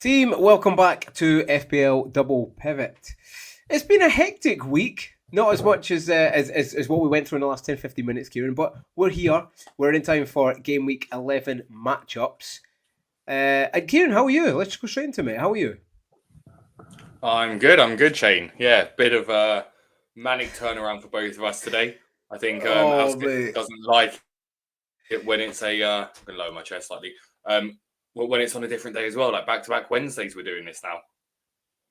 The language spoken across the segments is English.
Team, welcome back to FPL Double Pivot. It's been a hectic week, not as much as what we went through in the last 10-15 minutes, Kieran, but we're here. We're in time for game week 11 matchups. And Kieran, how are you? Let's go straight into it. How are you? I'm good, Shane. Yeah, bit of a manic turnaround for both of us today. I think Alskip doesn't like it when it's I'm going to lower my chair slightly. When it's on a different day as well, like back-to-back Wednesdays, we're doing this now.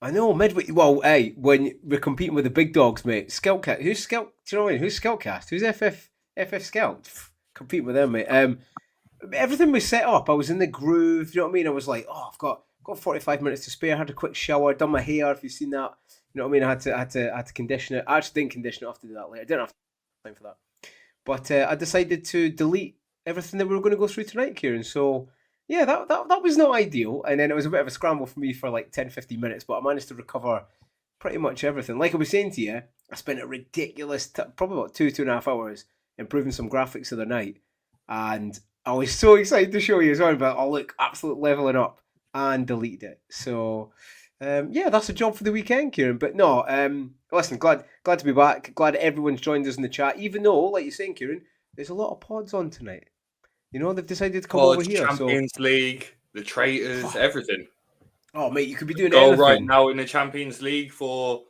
I know, midweek. Well, hey, when we're competing with the big dogs, mate. Scoutcast. Who's Scout? Do you know what I mean? Who's Scoutcast? Who's FF Scout? Competing with them, mate. Everything was set up. I was in the groove. You know what I mean? I was like, oh, I've got 45 minutes to spare. I had a quick shower, done my hair. If you've seen that, you know what I mean. I had to condition it. I actually didn't condition it. I have to do that later. I didn't have time for that. But I decided to delete everything that we were going to go through tonight, Kieran. So yeah, that was not ideal. And then it was a bit of a scramble for me for like 10-15 minutes, but I managed to recover pretty much everything. Like I was saying to you, I spent a ridiculous, probably about 2.5 hours improving some graphics the other night. And I was so excited to show you as well, but I'll look absolute leveling up and deleted it. So yeah, that's a job for the weekend, Kieran. But no, listen, glad to be back. Glad everyone's joined us in the chat, even though, like you're saying, Kieran, there's a lot of pods on tonight. You know, they've decided to come over here. Champions League, the traitors, everything. Oh, mate, you could be doing goal anything. right now in the Champions League for,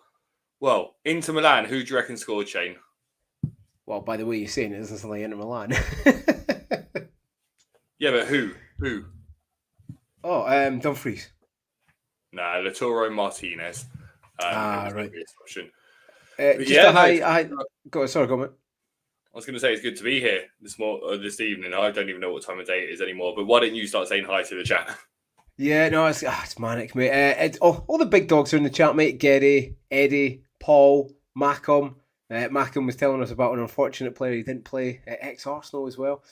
well, Inter Milan. Who do you reckon scored, Shane? Well, by the way you're saying it, doesn't sound like Inter Milan. Yeah, but who? Oh, Dumfries. Nah, Lautaro Martinez. Right. Go on, I was going to say it's good to be here this evening. I don't even know what time of day it is anymore. But why don't you start saying hi to the chat? Yeah, no, it's manic, mate. All the big dogs are in the chat, mate. Gary, Eddie, Paul, Mackham. Mackham was telling us about an unfortunate player he didn't play at ex-Arsenal as well.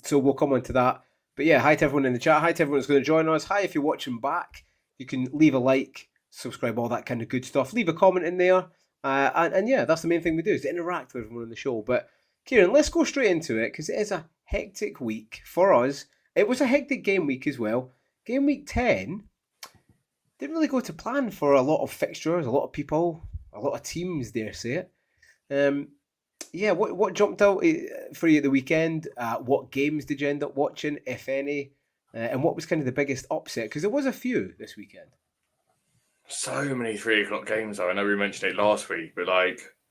So we'll come on to that. But yeah, hi to everyone in the chat. Hi to everyone who's going to join us. Hi if you're watching back. You can leave a like, subscribe, all that kind of good stuff. Leave a comment in there. And yeah, that's the main thing we do, is to interact with everyone on the show. But Kieran, let's go straight into it, because it is a hectic week for us. It was a hectic game week as well. Game week 10 didn't really go to plan for a lot of fixtures, a lot of people, a lot of teams, dare say it. Yeah, what jumped out for you at the weekend? What games did you end up watching, if any? And what was kind of the biggest upset? Because there was a few this weekend. So many 3 o'clock games, though. I know we mentioned it last week, but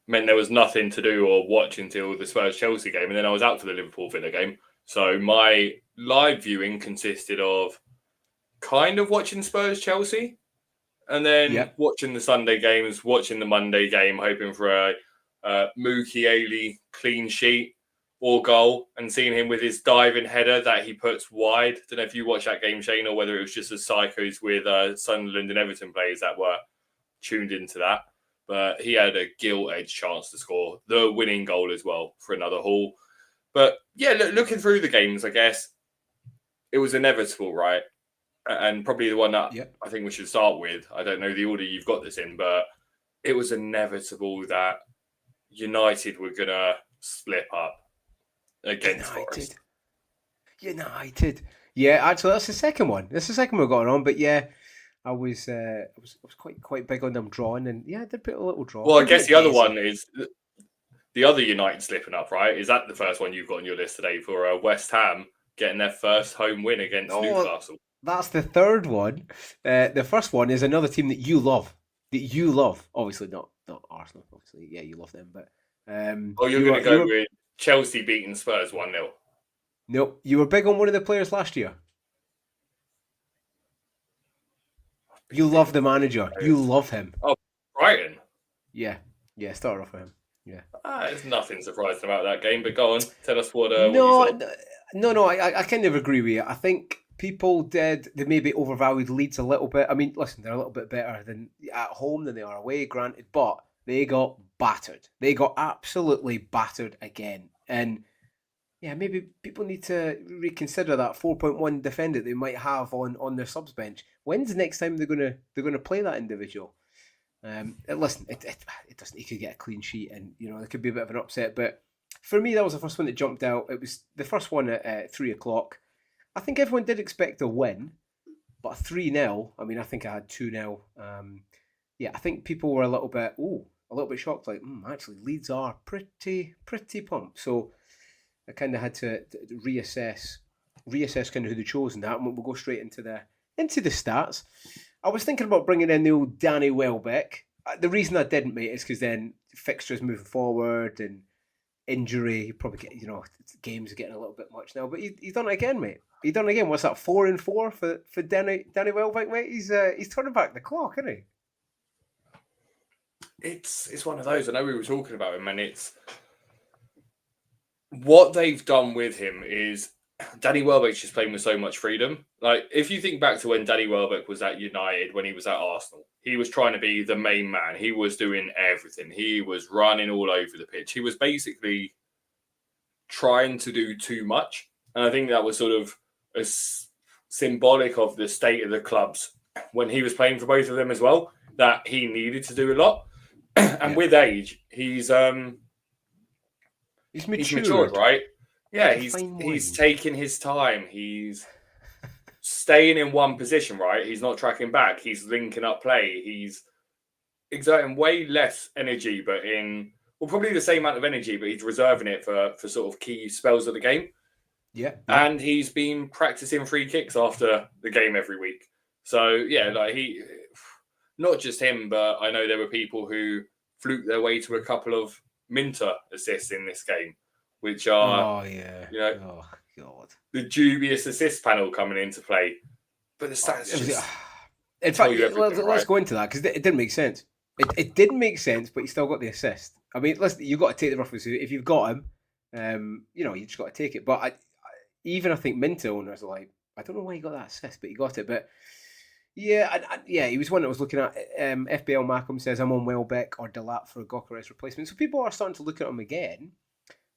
meant there was nothing to do or watch until the Spurs-Chelsea game, and then I was out for the Liverpool-Villa game. So my live viewing consisted of kind of watching Spurs-Chelsea, and then watching the Sunday games, watching the Monday game, hoping for a Mukiele clean sheet or goal, and seeing him with his diving header that he puts wide. Don't know if you watched that game, Shane, or whether it was just the psychos with Sunderland and Everton players that were tuned into that. But he had a gilt-edged chance to score the winning goal as well for another haul. But yeah, looking through the games, I guess it was inevitable, right? And probably the one that I think we should start with. I don't know the order you've got this in, but it was inevitable that United were going to slip up against Forest. United. Yeah, actually, that's the second one. That's the second one going on. But yeah, I was quite big on them drawing, and yeah, I did put a little draw. Well, I guess the other one is the other United slipping up, right? Is that the first one you've got on your list today for West Ham getting their first home win against Newcastle? That's the third one. The first one is another team that you love. Obviously not Arsenal. Obviously, yeah, you love them. But you're going to go with Chelsea beating Spurs 1-0. Nope, you were big on one of the players last year. You love the manager. You love him. Oh, Brighton. Yeah. Start off with him. Yeah. There's nothing surprising about that game. But go on, tell us what. No. I kind of agree with you. I think people they maybe overvalued Leeds a little bit. I mean, listen, they're a little bit better than at home than they are away, granted, but they got battered. They got absolutely battered again. And yeah, maybe people need to reconsider that 4.1 defender they might have on their subs bench. When's the next time they're gonna play that individual? Listen, it doesn't. He could get a clean sheet, and there could be a bit of an upset. But for me, that was the first one that jumped out. It was the first one at 3 o'clock. I think everyone did expect a win, But 3-0, I mean, I think I had 2-0. Yeah, I think people were a little bit shocked. Like, actually, Leeds are pretty pumped. So I kind of had to reassess kind of who they chose in that, and we'll go straight into the stats. I was thinking about bringing in the old Danny Welbeck. The reason I didn't, mate, is because then fixtures moving forward and injury, you probably get, games are getting a little bit much now. But he's done it again, mate. He done it again. What's that? 4-4 for Danny Welbeck, mate. He's turning back the clock, isn't he? It's one of those. I know we were talking about him, and it's what they've done with him is Danny Welbeck's just playing with so much freedom. Like, if you think back to when Danny Welbeck was at United, when he was at Arsenal, he was trying to be the main man. He was doing everything. He was running all over the pitch. He was basically trying to do too much. And I think that was sort of symbolic of the state of the clubs when he was playing for both of them as well, that he needed to do a lot. And with age, he's matured, right? Yeah, he's taking his time. He's staying in one position, right? He's not tracking back. He's linking up play. He's exerting way less energy, but probably the same amount of energy, but he's reserving it for sort of key spells of the game. Yeah. And he's been practicing free kicks after the game every week. So, yeah, like not just him, but I know there were people who fluked their way to a couple of Minter assists in this game, which are, God, the dubious assist panel coming into play. But the stats in fact, let's go into that because it didn't make sense. It didn't make sense, but you still got the assist. I mean, listen, you've got to take the rough with you. If you've got him, you just got to take it. But I think Minter owners are like, I don't know why he got that assist, but he got it. But yeah, he was one that was looking at. FPL Mackham says, I'm on Welbeck or Delap for a Gokares replacement. So people are starting to look at him again.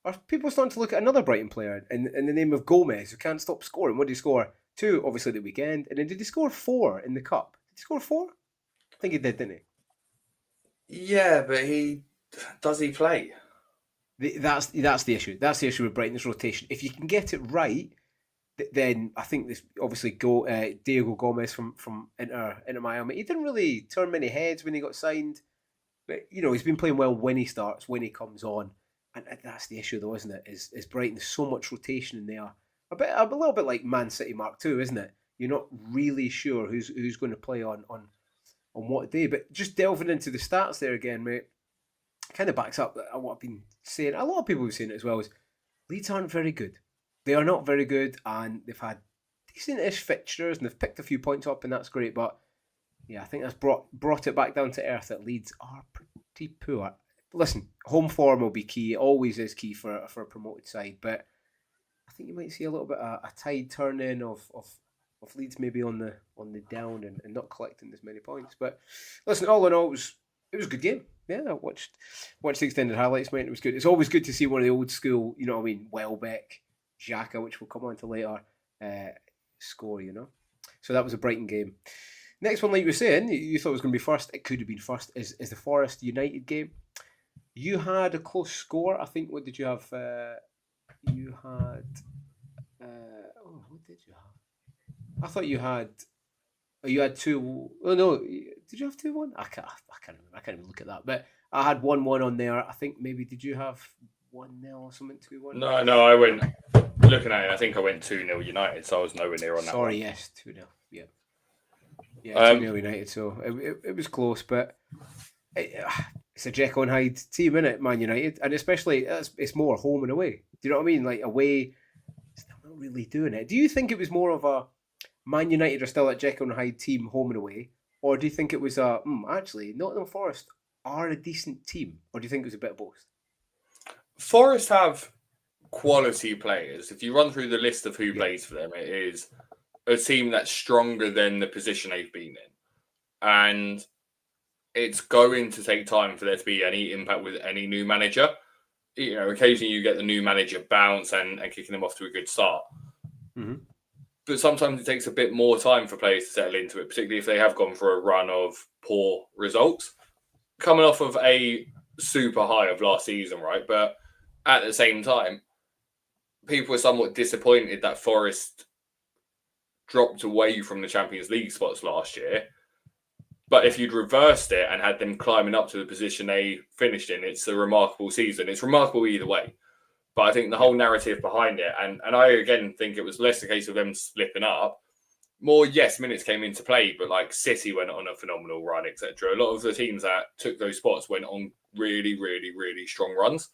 Are people starting to look at another Brighton player in the name of Gomez, who can't stop scoring? What did he score? 2, obviously, the weekend. And then did he score 4 in the Cup? Did he score 4? I think he did, didn't he? Yeah, but does he play? That's the issue. That's the issue with Brighton's rotation. If you can get it right, then I think this obviously Diego Gomez from Inter Miami. He didn't really turn many heads when he got signed, but he's been playing well when he starts, when he comes on, and that's the issue though, isn't it? Is Brighton? There's so much rotation in there. A little bit like Man City Mark II, isn't it? You're not really sure who's going to play on what day. But just delving into the stats there again, mate, kind of backs up what I've been saying. A lot of people have seen it as well. Is Leeds aren't very good. They are not very good, and they've had decent-ish fixtures, and they've picked a few points up, and that's great. But yeah, I think that's brought it back down to earth that Leeds are pretty poor. Listen, home form will be key. It always is key for a promoted side, but I think you might see a little bit of a tide turning of Leeds maybe on the down and not collecting as many points. But listen, all in all, it was a good game. Yeah, I watched the extended highlights, mate. It was good. It's always good to see one of the old school, Welbeck, Xhaka, which we'll come on to later, score, So that was a Brighton game. Next one, like you were saying, you thought it was going to be first. It could have been first, is the Forest United game. You had a close score. I think, what did you have? You had... what did you have? I thought you had... You had 2... Oh, no. Did you have 2-1? I can't remember. I can't even look at that. But I had 1-1 on there. I think maybe... Did you have 1-0 or something? 2-1? No, I went... Looking at it, I think I went 2-0 United, so I was nowhere near on that. Sorry, yes, 2-0. Yeah. Yeah, 2-0 United, so it was close, but it's a Jekyll and Hyde team, isn't it, Man United? And especially, it's more home and away. Do you know what I mean? Like, away, it's not really doing it. Do you think it was more of a Man United are still at Jekyll and Hyde team, home and away? Or do you think it was actually, Nottingham Forest are a decent team? Or do you think it was a bit of both? Forest have quality players. If you run through the list of who plays for them, it is a team that's stronger than the position they've been in. And it's going to take time for there to be any impact with any new manager. Occasionally you get the new manager bounce and kicking them off to a good start. Mm-hmm. But sometimes it takes a bit more time for players to settle into it, particularly if they have gone for a run of poor results. Coming off of a super high of last season, right? But at the same time, people were somewhat disappointed that Forest dropped away from the Champions League spots last year. But if you'd reversed it and had them climbing up to the position they finished in, it's a remarkable season. It's remarkable either way. But I think the whole narrative behind it, and I again think it was less a case of them slipping up. More, yes, minutes came into play, but like City went on a phenomenal run, etc. A lot of the teams that took those spots went on really, really, really strong runs.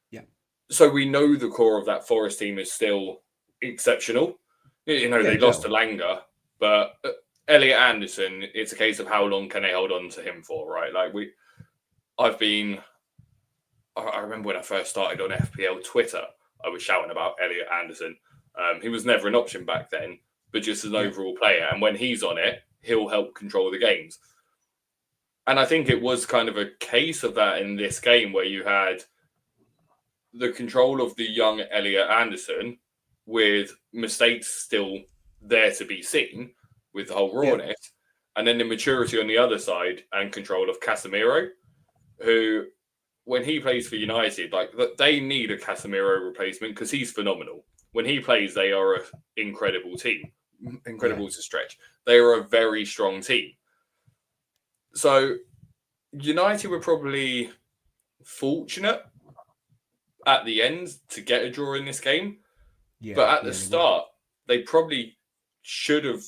Yeah. So we know the core of that Forest team is still exceptional. You know, they lost to Langer, but Elliot Anderson, it's a case of how long can they hold on to him for, right? Like I remember when I first started on FPL Twitter, I was shouting about Elliot Anderson. He was never an option back then, but just as an overall player. And when he's on it, he'll help control the games. And I think it was kind of a case of that in this game where you had the control of the young Elliot Anderson with mistakes still there to be seen with the whole rawness. And then the maturity on the other side and control of Casemiro, who, when he plays for United, like they need a Casemiro replacement because he's phenomenal. When he plays, they are an incredible team. Incredible to stretch. They are a very strong team. So United were probably fortunate at the end to get a draw in this game. But at the start, they probably should have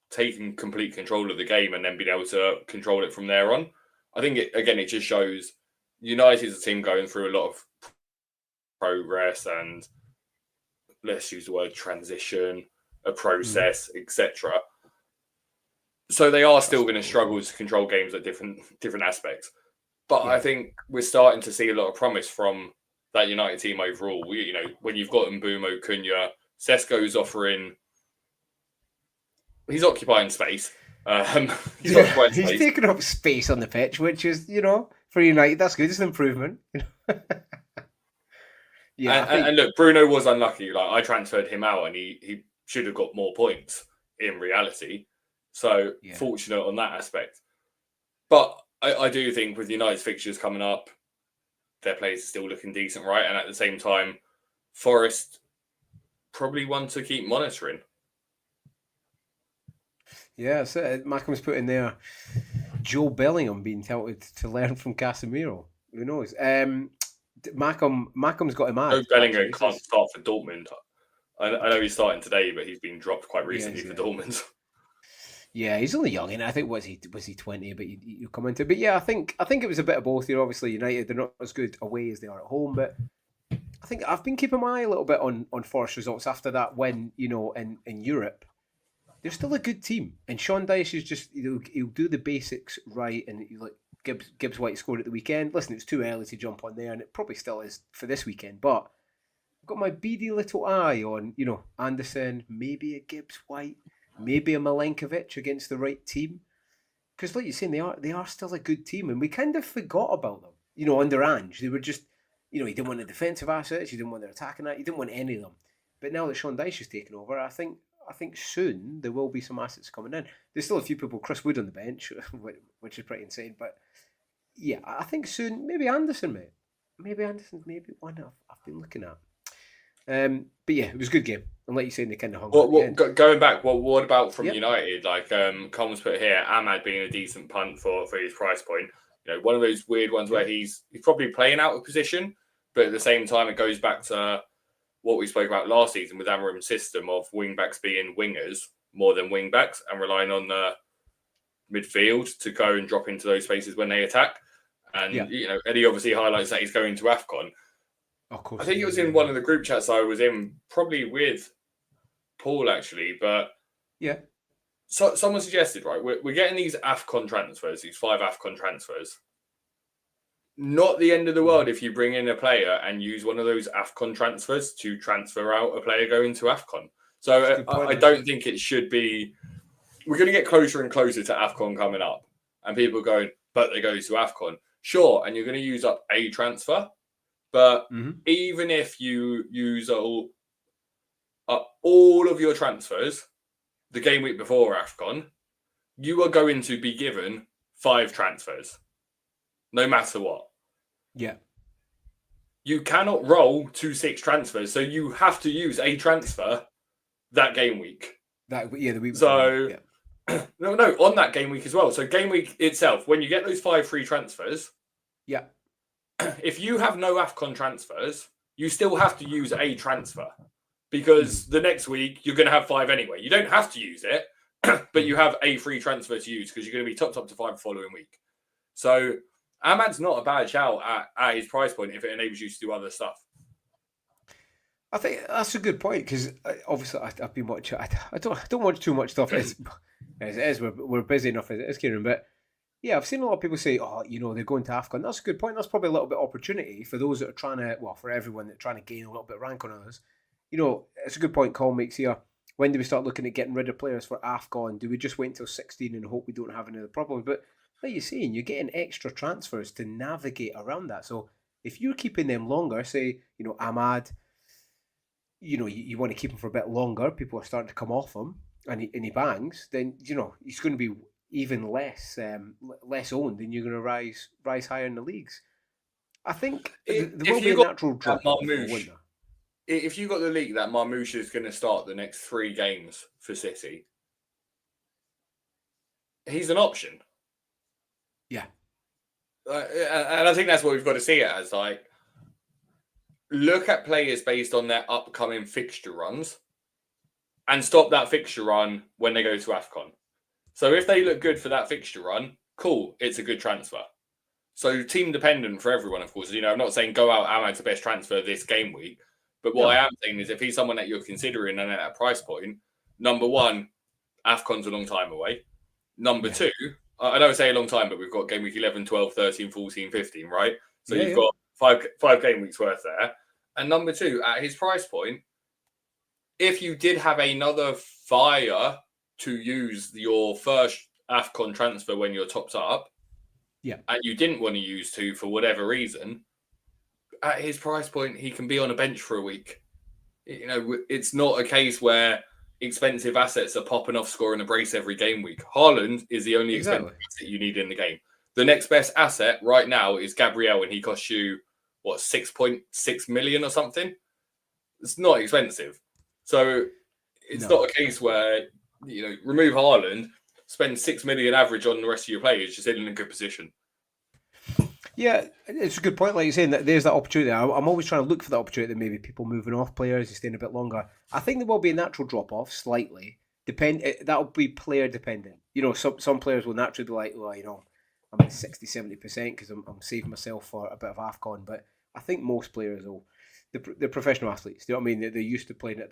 taken complete control of the game and then been able to control it from there on. I think, it just shows United's a team going through a lot of progress and, let's use the word, transition, a process, etc. So they are still going to struggle to control games at different aspects. But I think we're starting to see a lot of promise from that United team overall. When you've got Mbeumo, Cunha, Sesko's offering, he's occupying space. He's taking up space on the pitch, which is, for United, that's good. It's an improvement. And look, Bruno was unlucky. Like, I transferred him out, and he should have got more points in reality. So fortunate on that aspect. But I do think with United's fixtures coming up, their players are still looking decent, right? And at the same time, Forest probably one to keep monitoring. Yeah, so Malcolm's put in there Joe Bellingham being touted to learn from Casemiro. Who knows? Malcolm's got him out. Joe Bellingham can't start for Dortmund. I know he's starting today, but he's been dropped quite recently for Dortmund. Yeah, he's only young, and I think was he 20? But you come into it. But yeah, I think it was a bit of both here. Obviously, United, they're not as good away as they are at home, but I think I've been keeping my eye a little bit on Forest results after that win, in Europe. They're still a good team, and Sean Dyche is just he'll do the basics right, and Gibbs White scored at the weekend. Listen, it's too early to jump on there, and it probably still is for this weekend, but I've got my beady little eye on, Anderson, maybe a Gibbs White, maybe a Milenkovic against the right team. Because like you're saying, they are still a good team, and we kind of forgot about them. Under Ange, they were just, he didn't want the defensive assets, he didn't want their attacking that, he didn't want any of them. But now that Sean Dyche has taken over, I think soon there will be some assets coming in. There's still a few people, Chris Wood on the bench, which is pretty insane. But yeah, I think soon, maybe Anderson, mate. Maybe Anderson's one I've been looking at. But yeah, it was a good game. And like you say, they kind of hung going back, what about from United? Like, Coleman's put here, Ahmad being a decent punt for his price point. One of those weird ones where he's probably playing out of position, but at the same time, it goes back to what we spoke about last season with Amarim's system of wing-backs being wingers more than wing-backs and relying on the midfield to go and drop into those spaces when they attack. And, Eddie obviously highlights that he's going to AFCON. Of course. I think it was in one of the group chats I was in, probably with Paul, actually. But so someone suggested, right, we're getting these AFCON transfers, these 5 AFCON transfers. Not the end of the world if you bring in a player and use one of those AFCON transfers to transfer out a player going to AFCON. So I don't think it should be... We're going to get closer and closer to AFCON coming up. And people going, but they go to AFCON. Sure, and you're going to use up a transfer. But even if you use all of your transfers the game week before AFCON, you are going to be given 5 transfers. No matter what. Yeah. You cannot roll 2-6 transfers, so you have to use a transfer that game week. The week before. So, Yeah. no, on that game week as well. So, game week itself, when you get those 5 free transfers, Yeah. if you have no AFCON transfers, you still have to use a transfer because the next week you're going to have 5 anyway. You don't have to use it, but you have a free transfer to use because you're going to be topped up to 5 the following week. So Ahmad's not a bad shout at his price point if it enables you to do other stuff. I think that's a good point because obviously I've been watching. I don't watch too much stuff. As it is, we're busy enough as it is, Kieran. But yeah, I've seen a lot of people say, "Oh, they're going to AFCON." That's a good point. That's probably a little bit of opportunity for those that are trying to, for everyone that's trying to gain a little bit of rank on others. It's a good point Colin makes here. When do we start looking at getting rid of players for AFCON? Do we just wait until 16 and hope we don't have any other problems? But like you're saying, you're getting extra transfers to navigate around that. So if you're keeping them longer, say, Ahmad, you want to keep him for a bit longer, people are starting to come off him, and he bangs, then, he's going to be even less owned, and you're going to rise higher in the leagues. I think there will be a natural drop off, wouldn't there? If you got the leak that Marmoush is going to start the next 3 games for City, he's an option. Yeah. And I think that's what we've got to see it as. Like, look at players based on their upcoming fixture runs and stop that fixture run when they go to AFCON. So if they look good for that fixture run, cool, it's a good transfer. So team dependent for everyone, of course. I'm not saying go out Ahmad's the best transfer this game week. But what I am saying is if he's someone that you're considering and at that price point, number one, AFCON's a long time away. Number two, I don't say a long time, but we've got game week 11, 12, 13, 14, 15, right? So you've got five game weeks worth there. And number two, at his price point, if you did have another fire to use your first AFCON transfer when you're topped up, and you didn't want to use 2 for whatever reason, at his price point, he can be on a bench for a week. It's not a case where expensive assets are popping off scoring a brace every game week. Haaland is the only expensive asset you need in the game. The next best asset right now is Gabriel, and he costs you, 6.6 million or something? It's not expensive. So it's not a case where, remove Haaland, spend 6 million average on the rest of your players, just in a good position. Yeah, it's a good point. Like you're saying, that there's that opportunity. I'm always trying to look for that opportunity. Maybe people moving off players, staying a bit longer. I think there will be a natural drop off slightly. That'll be player dependent. Some players will naturally be like, I'm at 60-70% because I'm saving myself for a bit of AFCON. But I think most players will. They're professional athletes. You know what I mean? They're used to playing at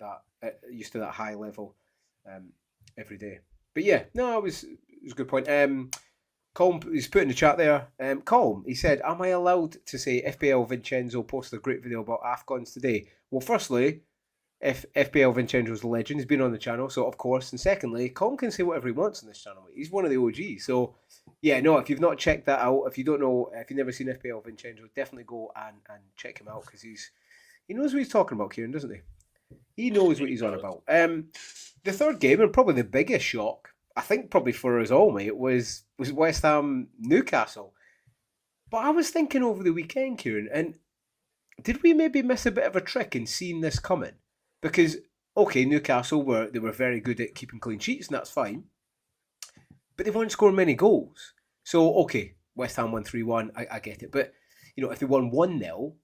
used to that high level every day. But yeah, no, it was a good point. Colm, he's put in the chat there. Colm, he said, am I allowed to say FPL Vincenzo posted a great video about AFCONs today? Well, firstly, FPL Vincenzo's a legend. He's been on the channel, so of course. And secondly, Colm can say whatever he wants on this channel. He's one of the OGs. So, yeah, no, if you've not checked that out, if you don't know, if you've never seen FPL Vincenzo, definitely go and check him out because he knows what he's talking about, Kieran, doesn't he? He knows what he's on about. The third game, and probably the biggest shock, I think probably for us all, mate, was West Ham Newcastle. But I was thinking over the weekend, Kieran, and did we maybe miss a bit of a trick in seeing this coming? Because, okay, Newcastle were very good at keeping clean sheets, and that's fine. But they weren't scoring many goals. So, okay, West Ham won 3-1, I get it. But, if they won 1-0,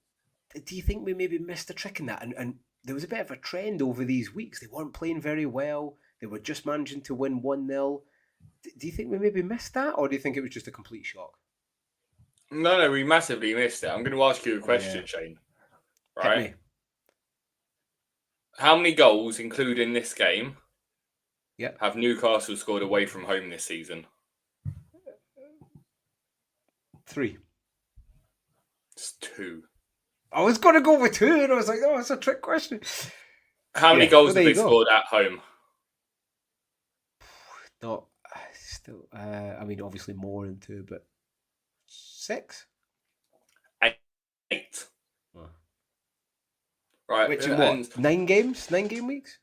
do you think we maybe missed a trick in that? And there was a bit of a trend over these weeks. They weren't playing very well. They were just managing to win 1-0. Do you think we maybe missed that, or do you think it was just a complete shock? No, we massively missed it. I'm going to ask you a question, Shane. Right? Hit me. How many goals, including this game, have Newcastle scored away from home this season? 3. It's 2. I was going to go with 2, and I was like, oh, that's a trick question. How many goals have they scored at home? Not still. Obviously more than 2, but 6, 8. Oh. Right. Which in what? 9 games? 9 game weeks?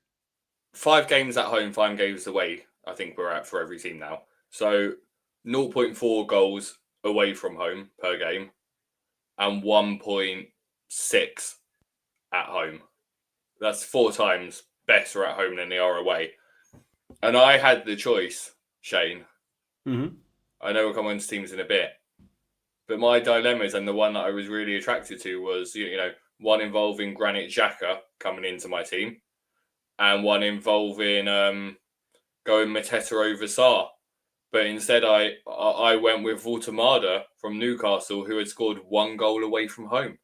5 games at home, 5 games away. I think we're at for every team now. So 0.4 goals away from home per game, and 1.6 at home. That's 4 times better at home than they are away. and I had the choice, Shane. Mm-hmm. I know we'll come on to teams in a bit, but my dilemmas and the one that I was really attracted to was, one involving Granit Xhaka coming into my team, and one involving going Mateta over Sarr. But instead, I went with Voltemada from Newcastle, who had scored 1 goal away from home.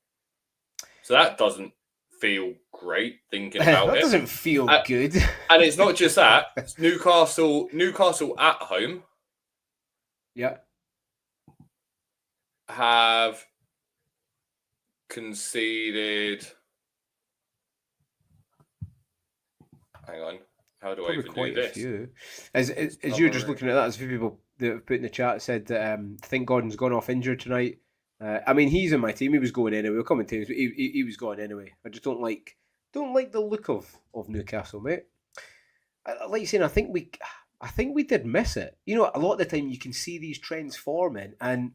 So that doesn't feel great thinking about That it. doesn't feel good. And it's not just that. It's Newcastle at home Yeah. have conceded. Hang on. How do I Probably even quite do a this? few. As you're just looking at that, as a few people that have put in the chat said that I think Gordon's gone off injured tonight. I mean, he's in my team. He was going anyway. We're coming to him, but he was going anyway. I just don't like the look of Newcastle, mate. Like you saying, I think we did miss it. You know, a lot of the time you can see these trends forming, and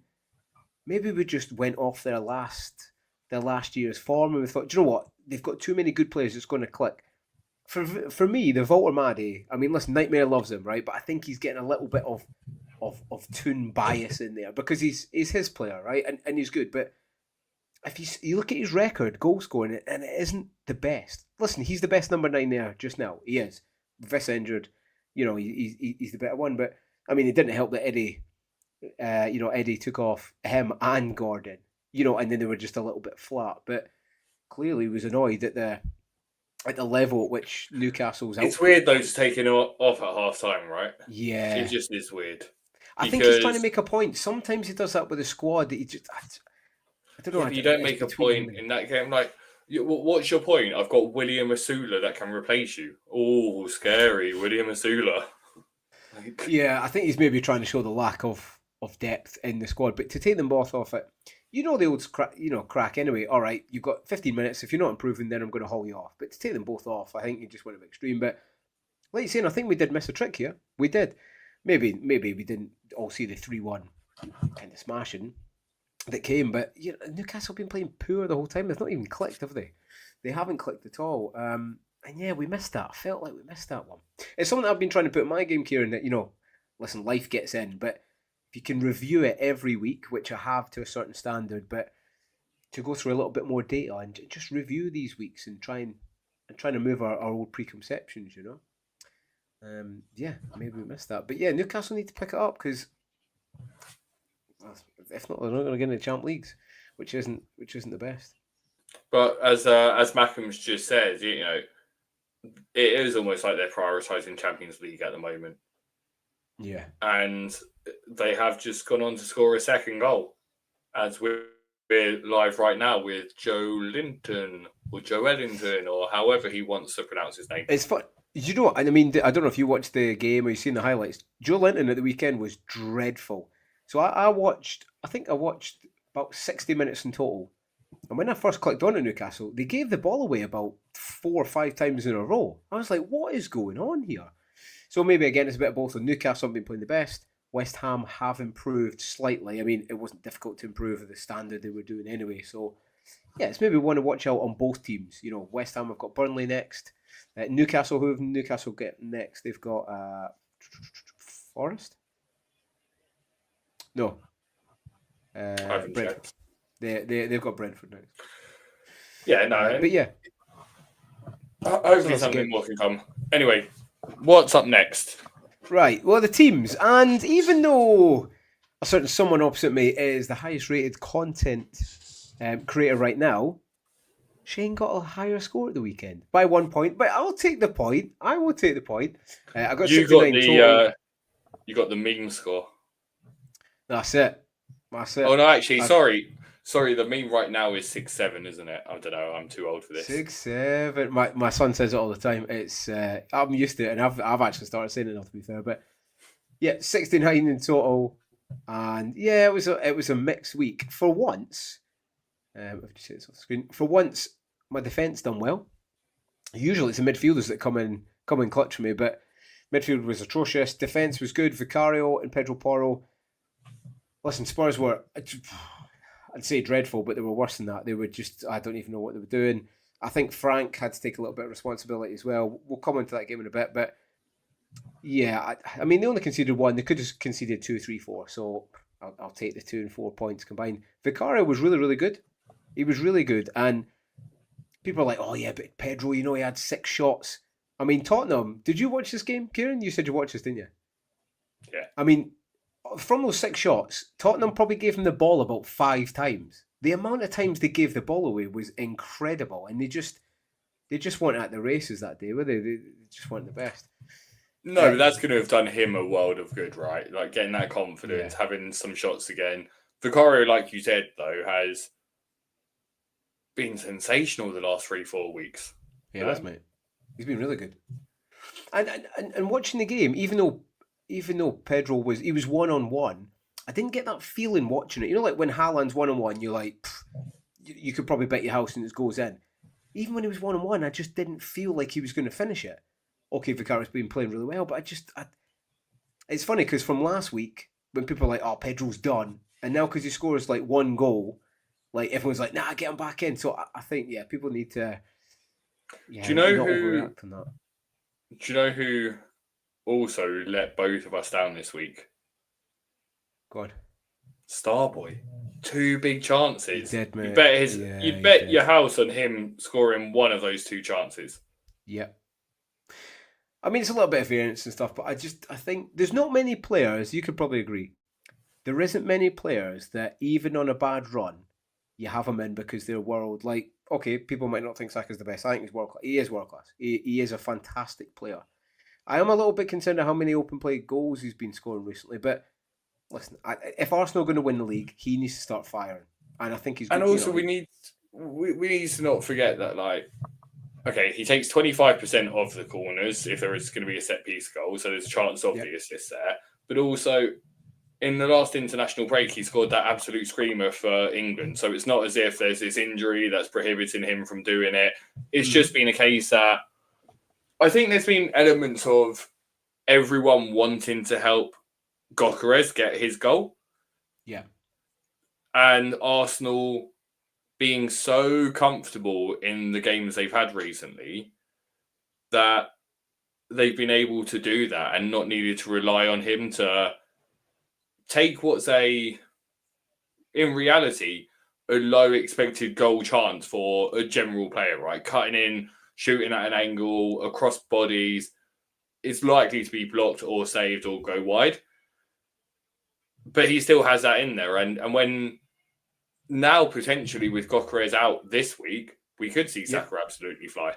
maybe we just went off their last year's form, and we thought, do you know what? They've got too many good players. It's going to click. For me, the Walter Maddie, I mean, listen, Nightmare loves him, right? But I think he's getting a little bit of Toon bias in there because he's his player, right? And he's good. But if you look at his record, goal scoring, and it isn't the best. Listen, he's the best number 9 there just now. He is. Viss injured, he's the better one. But I mean, it didn't help that Eddie, Eddie took off him and Gordon, and then they were just a little bit flat. But clearly, he was annoyed at the level at which Newcastle's out. It's weird though to take him off at half time, right? Yeah. It just is weird. I think he's trying to make a point. Sometimes he does that with the squad that he just. I don't know. Yeah, you don't make a point in that game. Like, what's your point? I've got William Asula that can replace you. Oh, scary. William Asula. Yeah, I think he's maybe trying to show the lack of depth in the squad. But to take them both off it, the old crack anyway. All right, you've got 15 minutes. If you're not improving, then I'm going to haul you off. But to take them both off, I think you just went a bit extreme. But like you're saying, I think we did miss a trick here. We did. Maybe we didn't all see the 3-1 kind of smashing that came. But Newcastle have been playing poor the whole time. They've not even clicked, have they? They haven't clicked at all. And yeah, we missed that. I felt like we missed that one. It's something that I've been trying to put in my game, Kieran, that, listen, life gets in, but if you can review it every week, which I have to a certain standard, but to go through a little bit more data and just review these weeks and trying to move our old preconceptions, yeah, maybe we missed that. But yeah, Newcastle need to pick it up because if not, they're not going to get into Champ Leagues, which isn't the best. But as Mackham's just said, it is almost like they're prioritising Champions League at the moment. Yeah. And they have just gone on to score a second goal, as we're live right now with Joe Linton or Joe Eddington or however he wants to pronounce his name. It's fun. You know what? I mean, I don't know if you watched the game or you've seen the highlights. Joe Linton at the weekend was dreadful. So I think I watched about 60 minutes in total. And when I first clicked on at Newcastle, they gave the ball away about 4 or 5 times in a row. I was like, what is going on here? So maybe again, it's a bit of both. Newcastle haven't been playing the best. West Ham have improved slightly. I mean, it wasn't difficult to improve at the standard they were doing anyway. So yeah, it's maybe one to watch out on both teams. West Ham have got Burnley next. Newcastle, who have Newcastle get next? They've got Forest? No. Brentford. They've got Brentford next. Yeah, no. But yeah. Hopefully something more can come. Anyway, what's up next? Right, well, the teams. And even though a certain someone opposite me is the highest rated content creator right now, Shane got a higher score at the weekend by 1 point. But I'll take the point. I will take the point. I got 69 total. You got the meme score. That's it. Oh, no, actually, sorry. The meme right now is 6-7, isn't it? I don't know. I'm too old for this. 6-7. My son says it all the time. It's I'm used to it, and I've actually started saying it now, to be fair. But yeah, 69 in total, and yeah, it was a mixed week for once. I've just said this off the screen. For once, my defence done well. Usually, it's the midfielders that come in clutch for me, but midfield was atrocious. Defence was good. Vicario and Pedro Porro. Listen, Spurs were, I'd say dreadful, but they were worse than that. They were just, I don't even know what they were doing. I think Frank had to take a little bit of responsibility as well. We'll come into that game in a bit, but Yeah, I mean, they only conceded one. They could have conceded two, three, four. So I'll take the 2 and 4 points combined. Vicario was really, really good. He was really good. And people are like, oh, yeah, but Pedro, he had 6 shots. I mean, Tottenham, did you watch this game, Kieran? You said you watched this, didn't you? Yeah. I mean, from those 6 shots, Tottenham probably gave him the ball about 5 times. The amount of times they gave the ball away was incredible. And they just weren't at the races that day, were they? They just weren't the best. No, but that's going to have done him a world of good, right? Like getting that confidence, Yeah. having some shots again. Vicario, like you said, though, has been sensational the last 3-4 weeks. Yeah, that's mate. He's been really good. And watching the game, even though Pedro was 1-on-1, I didn't get that feeling watching it. You know, like when Haaland's 1-on-1, you're like, you could probably bet your house and it goes in. Even when he was 1-on-1, I just didn't feel like he was going to finish it. Okay, Vicario's been playing really well, but it's funny because from last week when people are like, "Oh, Pedro's done," and now because he scores like one goal, like everyone's like, "Nah, get him back in." So I think people need to, Do you know not who? overreact on that. Do you know who also let both of us down this week? God, Starboy. 2 big chances. he did, mate. You'd He bet did. your house on him scoring one of those 2 chances. Yeah. I mean, it's a little bit of variance and stuff, but I think there's not many players. You could probably agree. There isn't many players that even on a bad run, you have them in because they're world. Like, okay, people might not think Saka's the best. I think he's world class. He is world class. He is a fantastic player. I am a little bit concerned at how many open play goals he's been scoring recently. But listen, if Arsenal are going to win the league, he needs to start firing, and I think he's. And good, also, we need to not forget that, like, okay, he takes 25% of the corners if there is going to be a set piece goal, so there's a chance of the assist there. But also, in the last international break, he scored that absolute screamer for England. So it's not as if there's this injury that's prohibiting him from doing it. It's just been a case that I think there's been elements of everyone wanting to help Gyökeres get his goal. Yeah. And Arsenal being so comfortable in the games they've had recently that they've been able to do that and not needed to rely on him to take what's in reality, a low expected goal chance for a general player, right? Cutting in, shooting at an angle, across bodies, is likely to be blocked or saved or go wide. But he still has that in there. And when now potentially with Gyökeres out this week, we could see Saka absolutely fly.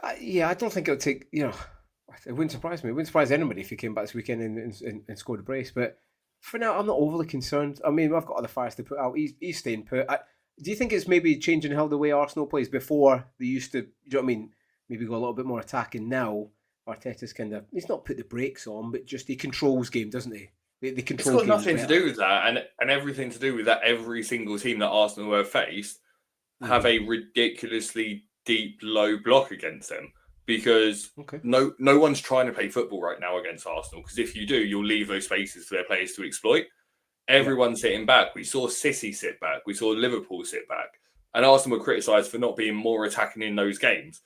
I don't think it would take, it wouldn't surprise me. It wouldn't surprise anybody if he came back this weekend and scored a brace. But for now, I'm not overly concerned. I mean, I've got other fires to put out. He's staying put. Do you think it's maybe changing how the way Arsenal plays? Before they used to, you know what I mean? Maybe go a little bit more attacking. Now, Arteta's he's not put the brakes on, but just he controls game, doesn't he? They control. It's got nothing to do with that, and everything to do with that. Every single team that Arsenal have faced have a ridiculously deep, low block against them because no one's trying to play football right now against Arsenal. Because if you do, you'll leave those spaces for their players to exploit. Everyone's sitting back. We saw City sit back. We saw Liverpool sit back, and Arsenal were criticised for not being more attacking in those games.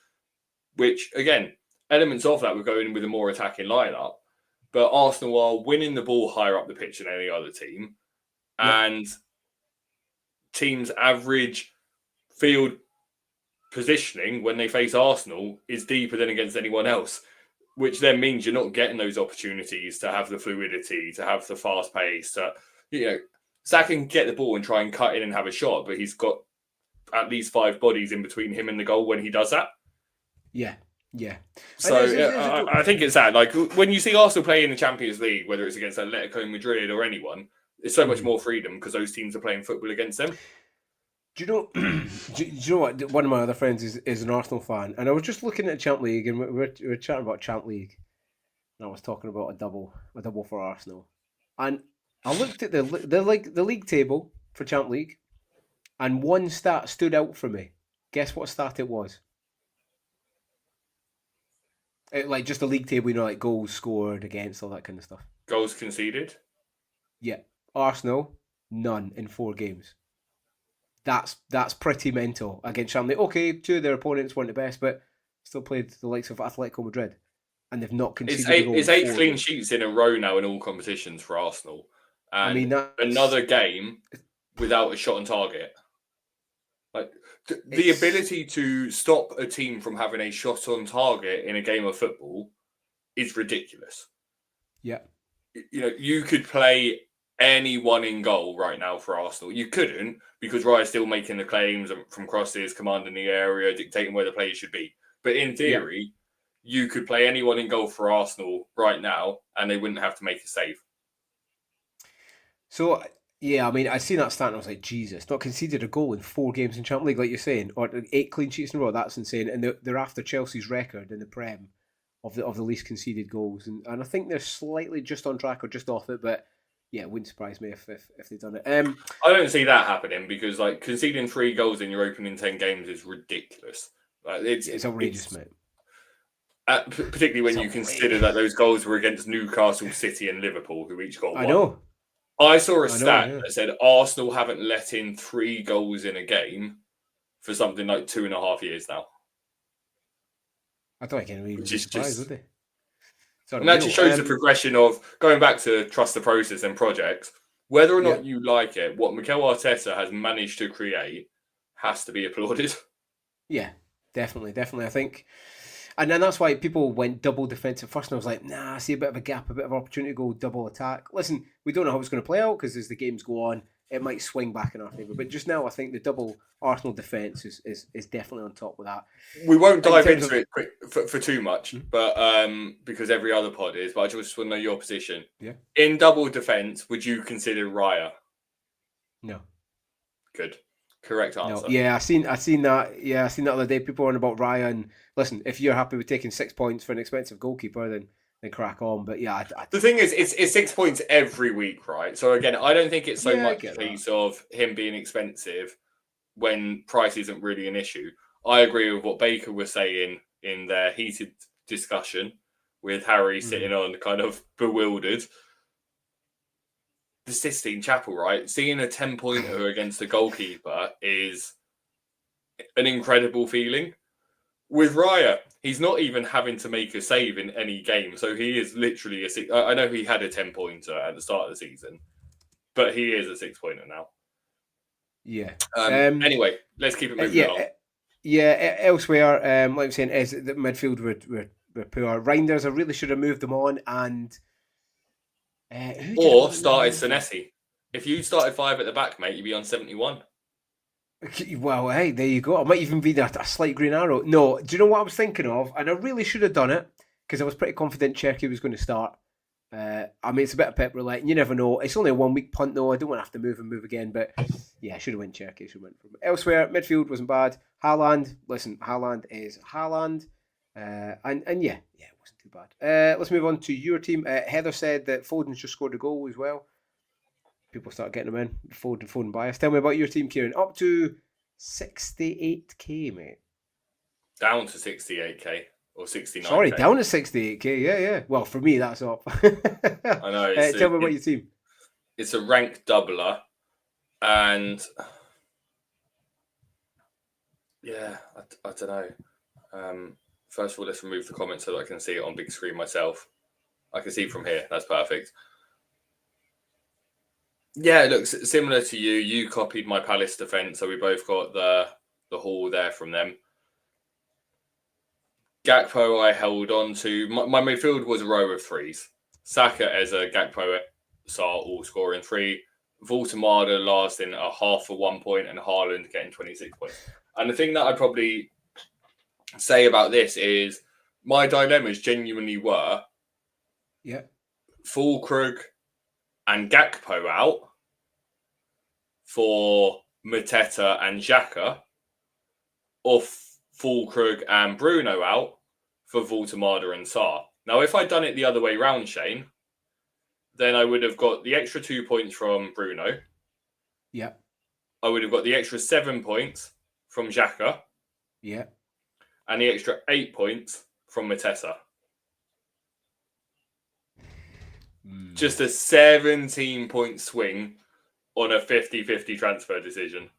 Which again, elements of that were going with a more attacking lineup. But Arsenal are winning the ball higher up the pitch than any other team. And teams' average field positioning when they face Arsenal is deeper than against anyone else, which then means you're not getting those opportunities to have the fluidity, to have the fast pace. Saka can get the ball and try and cut in and have a shot, but he's got at least 5 bodies in between him and the goal when he does that. Yeah. Yeah. So I think it's that. Like when you see Arsenal play in the Champions League, whether it's against Atletico Madrid or anyone, there's so much more freedom because those teams are playing football against them. Do you know? do you know what? One of my other friends is an Arsenal fan, and I was just looking at Champ League, and we were chatting about Champ League, and I was talking about a double for Arsenal, and I looked at the league table for Champ League, and one stat stood out for me. Guess what stat it was? Like just the league table, like goals scored against, all that kind of stuff. Goals conceded? Yeah. Arsenal, none in 4 games. That's pretty mental against Champions League. Okay, 2 of their opponents weren't the best, but still played the likes of Atletico Madrid. and they've not It's conceded a goal. it's 8 clean sheets in a row now in all competitions for Arsenal, and I mean, that's another game without a shot on target. Like the ability to stop a team from having a shot on target in a game of football is ridiculous. Yeah. You know, you could play anyone in goal right now for Arsenal. You couldn't, because Raya's still making the claims from crosses, commanding the area, dictating where the players should be. But in theory, you could play anyone in goal for Arsenal right now, and they wouldn't have to make a save. So, yeah, I mean, I seen that stat and I was like, Jesus, not conceded a goal in 4 games in Champions League, like you're saying, or 8 clean sheets in a row. That's insane. And they're after Chelsea's record in the Prem of the least conceded goals. And I think they're slightly just on track or just off it, but yeah, it wouldn't surprise me if they've done it. I don't see that happening, because like conceding 3 goals in your opening 10 games is ridiculous. Like, it's outrageous, mate. Particularly when you consider that those goals were against Newcastle, City, and Liverpool, who each got 1. I know. I saw a stat that said Arsenal haven't let in 3 goals in a game for something like 2.5 years now. I don't think anyone would be surprised, would they? And that just shows the progression of going back to trust the process and projects. Whether or not you like it, what Mikel Arteta has managed to create has to be applauded. Yeah, definitely. I think. And then that's why people went double defensive first. And I was like, nah, I see a bit of a gap, a bit of opportunity to go double attack. Listen, we don't know how it's going to play out, because as the games go on, it might swing back in our favour. But just now, I think the double Arsenal defence is definitely on top with that. We won't dive into it for too much, but because every other pod is. But I just want to know your position. Yeah. In double defence, would you consider Raya? No. Good. Correct answer. No. Yeah, I seen that. Yeah, I seen that other day. People were on about Raya, and listen, if you're happy with taking 6 points for an expensive goalkeeper, then crack on. But yeah, the thing is, it's 6 points every week, right? So again, I don't think it's so much a case of him being expensive when price isn't really an issue. I agree with what Baker was saying in their heated discussion with Harry sitting on kind of bewildered. The Sistine Chapel, right? Seeing a 10-pointer against a goalkeeper is an incredible feeling. With Raya, he's not even having to make a save in any game. So he is literally I know he had a 10-pointer at the start of the season, but he is a 6-pointer now. Yeah. Anyway, let's keep it moving along. Yeah, elsewhere, like I'm saying, is the midfield were poor. Reinders, I really should have moved them on, and or started Senesi. If you started 5 at the back, mate, you'd be on 71. Well, hey, there you go. I might even be a slight green arrow. No, do you know what I was thinking of? And I really should have done it, because I was pretty confident Cherky was going to start. I mean, it's a bit of pep roulette, and you never know. It's only a 1 week punt, though. I don't want to have to move again. But yeah, I should have went Cherky. Elsewhere, midfield wasn't bad. Haaland, listen, Haaland is Haaland. And yeah, it wasn't too bad. Let's move on to your team. Heather said that Foden's just scored a goal as well. People start getting them in. Foden bias. Tell me about your team, Kieran. Up to 68k, mate. Down to 68k or 69k. Sorry, down to 68k. Yeah. Well, for me, that's up. I know. Tell me about your team. It's a ranked doubler, and yeah, I don't know. First of all, let's remove the comments so that I can see it on big screen myself. I can see it from here. That's perfect. Yeah, it looks similar to you. You copied my Palace defence, so we both got the haul there from them. Gakpo I held on to. My midfield was a row of 3s. Saka, Eza, Gakpo, Sarr all scoring 3. Voltemada lasting a half for 1 point, and Haaland getting 26 points. And the thing that I'd probably say about this is my dilemmas genuinely were Fulkrug and Gakpo out for Mateta and Xhaka, or Fulkrug and Bruno out for Voltemada and Sarr. Now, if I'd done it the other way round, Shane, then I would have got the extra 2 points from Bruno. Yeah. I would have got the extra 7 points from Xhaka. Yeah. And the extra 8 points from Mateta. Just a 17-point swing on a 50-50 transfer decision.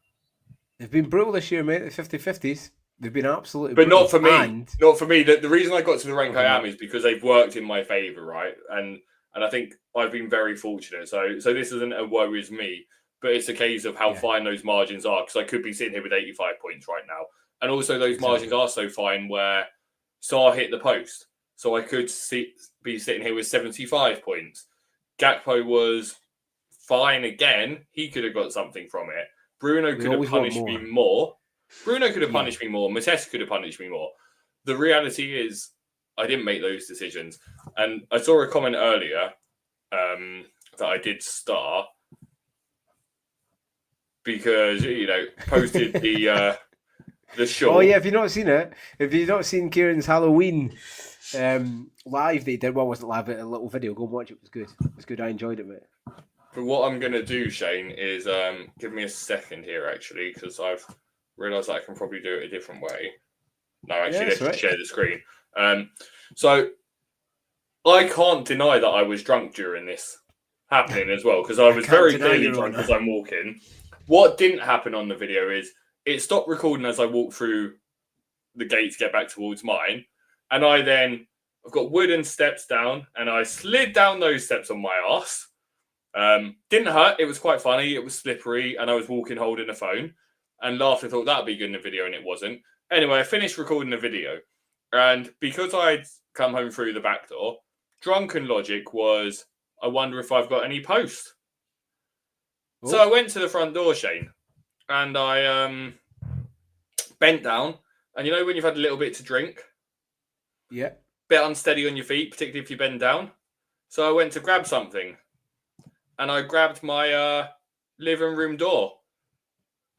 They've been brutal this year, mate. The 50-50s. They've been absolutely But brilliant. not for me. And Not for me. The reason I got to the rank I am is because they've worked in my favour, right? And I think I've been very fortunate. So this isn't a worries me, but it's a case of how fine those margins are, because I could be sitting here with 85 points right now. And also those margins are so fine where Saar hit the post. So I could be sitting here with 75 points. Gakpo was fine again. He could have got something from it. Bruno could have punished me more. Bruno could have punished me more. Mateta could have punished me more. The reality is, I didn't make those decisions. And I saw a comment earlier that I did star because, posted the short. Oh, yeah, if you've not seen it, if you've not seen Kieran's Halloween live that he did, well, it wasn't live, but a little video, go and watch it. It was good. It was good. I enjoyed it, mate. But what I'm going to do, Shane, is give me a second here, actually, because I've realised that I can probably do it a different way. No, actually, let's just share the screen. So I can't deny that I was drunk during this happening as well, because I was very clearly drunk as I'm walking. What didn't happen on the video is it stopped recording as I walked through the gate to get back towards mine. And I've got wooden steps down, and I slid down those steps on my arse. Didn't hurt. It was quite funny. It was slippery, and I was walking holding a phone, and laughed. I thought that'd be good in the video, and it wasn't. Anyway, I finished recording the video, and because I'd come home through the back door, drunken logic was, I wonder if I've got any post. Ooh. So I went to the front door, Shane, and I bent down, and you know when you've had a little bit to drink? Yeah. Bit unsteady on your feet, particularly if you bend down. So I went to grab something, and I grabbed my living room door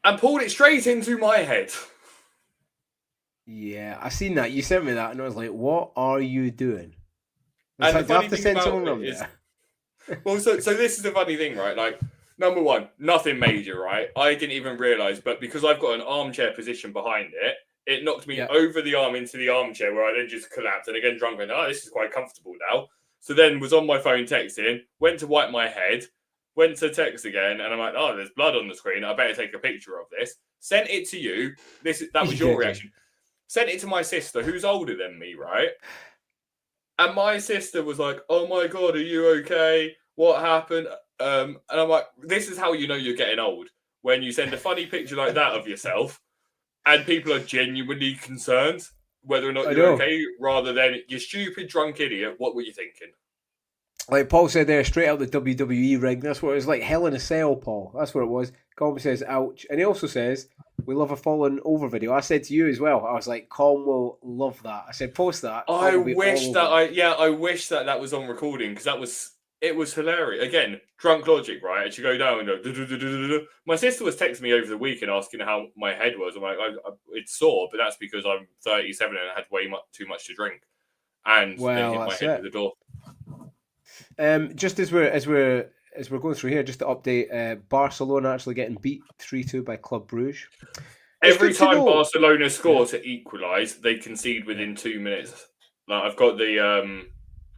and pulled it straight into my head. Yeah, I seen that. You sent me that, and I was like, "What are you doing?" And the funny thing about it is, well, so this is the funny thing, right? Like, number one, nothing major, right? I didn't even realise, but because I've got an armchair position behind it, it knocked me over the arm into the armchair, where I then just collapsed. And again, drunk, and this is quite comfortable now. So then was on my phone texting, went to wipe my head, went to text again, and I'm like, oh, there's blood on the screen. I better take a picture of this. Sent it to you. That was your reaction. Sent it to my sister, who's older than me, right? And my sister was like, oh my God, are you okay? What happened? And I'm like, this is how you know you're getting old. When you send a funny picture like that of yourself, and people are genuinely concerned whether or not you're okay, rather than, you stupid drunk idiot, what were you thinking? Like Paul said there, straight out the WWE ring. That's what it was like. Hell in a Cell, Paul. That's what it was. Colm says, ouch. And he also says, we love a fallen over video. I said to you as well, I was like, Colm will love that. I said, post that. I wish that was on recording, because it was hilarious. Again, drunk logic, right? And you go down and go, my sister was texting me over the weekend asking how my head was. I'm like, it's sore, but that's because I'm 37 and I had way too much to drink. And then hit my head with the door. Just as we're going through here, just to update, Barcelona actually getting beat 3-2 by Club Brugge. Every time Barcelona score to equalise, they concede within 2 minutes. Like, I've got the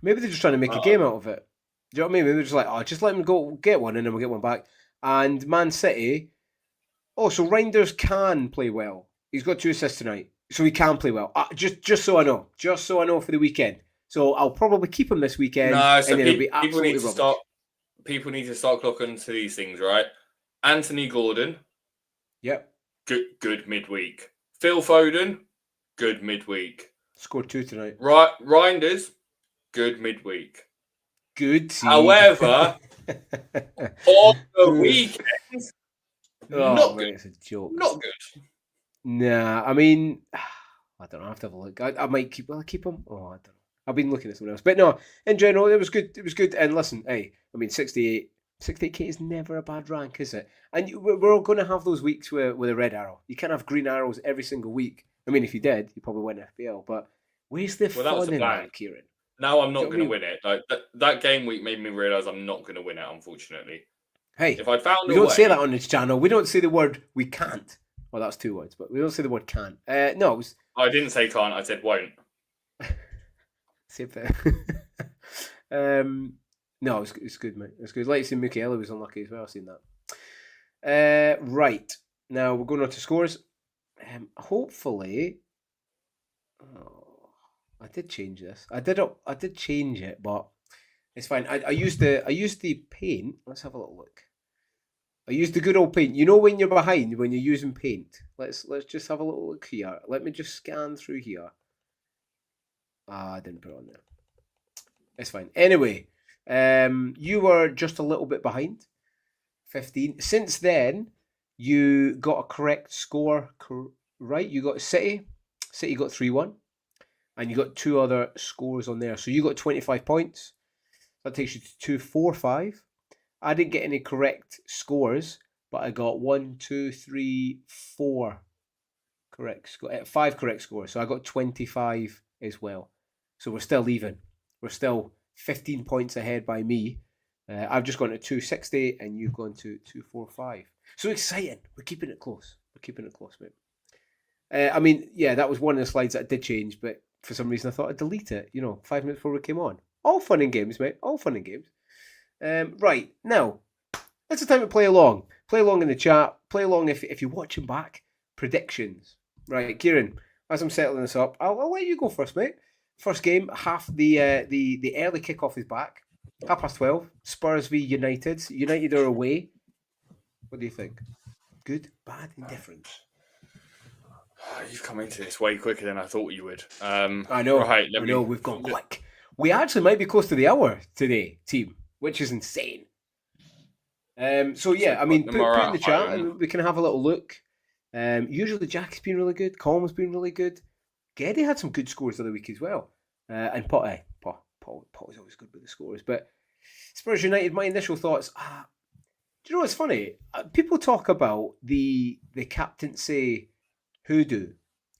maybe they're just trying to make a game out of it. Do you know what I mean? Maybe they're just like, just let them go get one, and then we'll get one back. And Man City, so Reinders can play well. He's got 2 assists tonight, so he can play well. Just so I know for the weekend. So I'll probably keep him this weekend. No, so people need to start. People need to start clocking to these things, right? Anthony Gordon. Yep. Good midweek. Phil Foden. Good midweek. Scored 2 tonight. Right, Reinders. Good midweek. Good. However, on the weekend, not good. It's a joke. Not good. Nah, I mean, I don't know. I have to have a look. I might keep. Will I keep him? Oh, I don't know. I've been looking at someone else, but no. In general, it was good. It was good. And listen, hey, I mean, 68k is never a bad rank, is it? And we're all going to have those weeks with a red arrow. You can't have green arrows every single week. I mean, if you did, you probably win FPL. But where's the fun in that, Kieran? Now I'm not going to win it. Like that game week made me realise I'm not going to win it, unfortunately. Hey, if I found we don't say that on this channel. We don't say the word we can't. Well, that's 2 words, but we don't say the word can't. No, I didn't say can't. I said won't. Same thing. No, it's good, mate. It's good. Like you see, Mukiele was unlucky as well. I've seen that. Right. Now we're going on to scores. Hopefully, oh, I did change this. I did change it, but it's fine. I used the paint. Let's have a little look. I used the good old paint. You know when you're behind when you're using paint. Let's just have a little look here. Let me just scan through here. I didn't put it on there. It's fine. Anyway, you were just a little bit behind. 15. Since then, you got a correct score, right? You got City. City got 3-1. And you got two other scores on there. So you got 25 points. That takes you to 245. I didn't get any correct scores, but I got 1, 2, 3, 4 correct, 5 correct scores. So I got 25 as well. So we're still even. We're still 15 points ahead by me. I've just gone to 260 and you've gone to 245. So exciting. We're keeping it close. We're keeping it close, mate. I mean, yeah, that was one of the slides that I did change, but for some reason I thought I'd delete it, 5 minutes before we came on. All fun and games, mate. All fun and games. Right, now, it's the time to play along. Play along in the chat. Play along if you're watching back. Predictions. Right, Kieran, as I'm settling this up, I'll let you go first, mate. First game, half the early kickoff is back. 12:30. Spurs v United. United are away. What do you think? Good, bad, indifferent? You've come into this way quicker than I thought you would. I know. Right, I know. We've gone quick. We actually might be close to the hour today, team, which is insane. So yeah, I mean, put in the chat and we can have a little look. Usually Jack's been really good. Colm's been really good. Geddy had some good scores the other week as well. And Paul is always good with the scores. But Spurs United, my initial thoughts. Do you know what's funny? People talk about the captaincy hoodoo